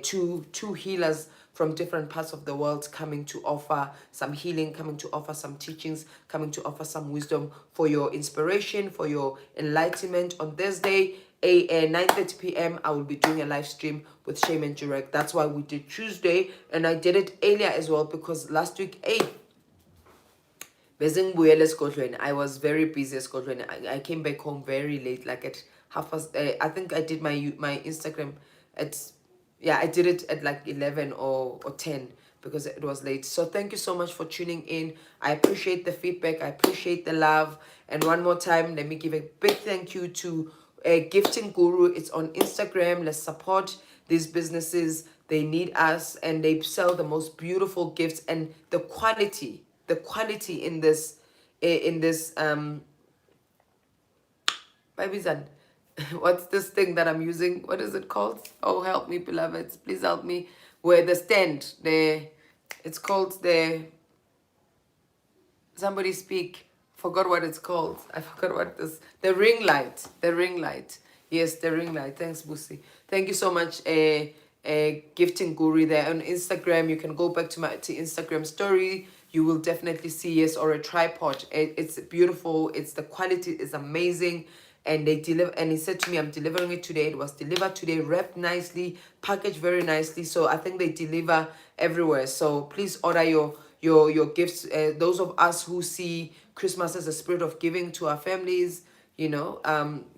Speaker 1: two healers from different parts of the world coming to offer some healing, coming to offer some teachings, coming to offer some wisdom for your inspiration, for your enlightenment. On Thursday 9:30 p.m. I will be doing a live stream with Shaman Jurek. That's why we did Tuesday, and I did it earlier as well because last week I was very busy at I came back home very late, like at half past. I think I did my Instagram at, yeah, I did it at like 11 or 10 because it was late. So thank you so much for tuning in. I appreciate the feedback. I appreciate the love. And one more time, let me give a big thank you to Gifting Guru. It's on Instagram. Let's support these businesses. They need us, and they sell the most beautiful gifts, and the quality in this babizan, what's this thing that I'm using? What is it called? Oh, help me, beloveds. Please help me. Where the stand, it's called somebody speak. Forgot what it's called. I forgot what the ring light. The ring light. Yes, the ring light. Thanks, Busi. Thank you so much, gifting guru there on Instagram. You can go back to my Instagram story. You will definitely see, yes, or a tripod. It's beautiful. It's the quality is amazing. And they deliver, and he said to me, I'm delivering it today. It was delivered today, wrapped nicely, packaged very nicely. So I think they deliver everywhere. So please order your gifts. Those of us who see Christmas as a spirit of giving to our families, you know,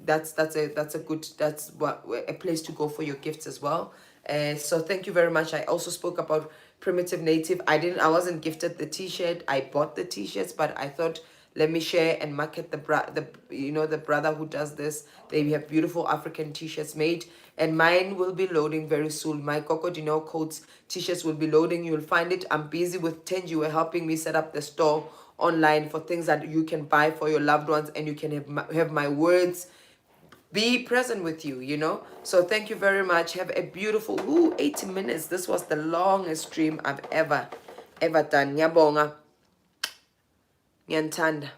Speaker 1: that's a good, that's what a place to go for your gifts as well. And so thank you very much. I also spoke about Primitive Native. I wasn't gifted the t-shirt. I bought the t-shirts, but I thought, let me share and market the brother who does this. They have beautiful African t-shirts made, and mine will be loading very soon. My Crocodile Coats t-shirts will be loading. You'll find it. I'm busy with Tenji. You were helping me set up the store online for things that you can buy for your loved ones, and you can have my words be present with you, you know. So thank you very much. Have a beautiful 80 minutes. This was the longest stream I've ever done. Nyabonga. Nyantanda.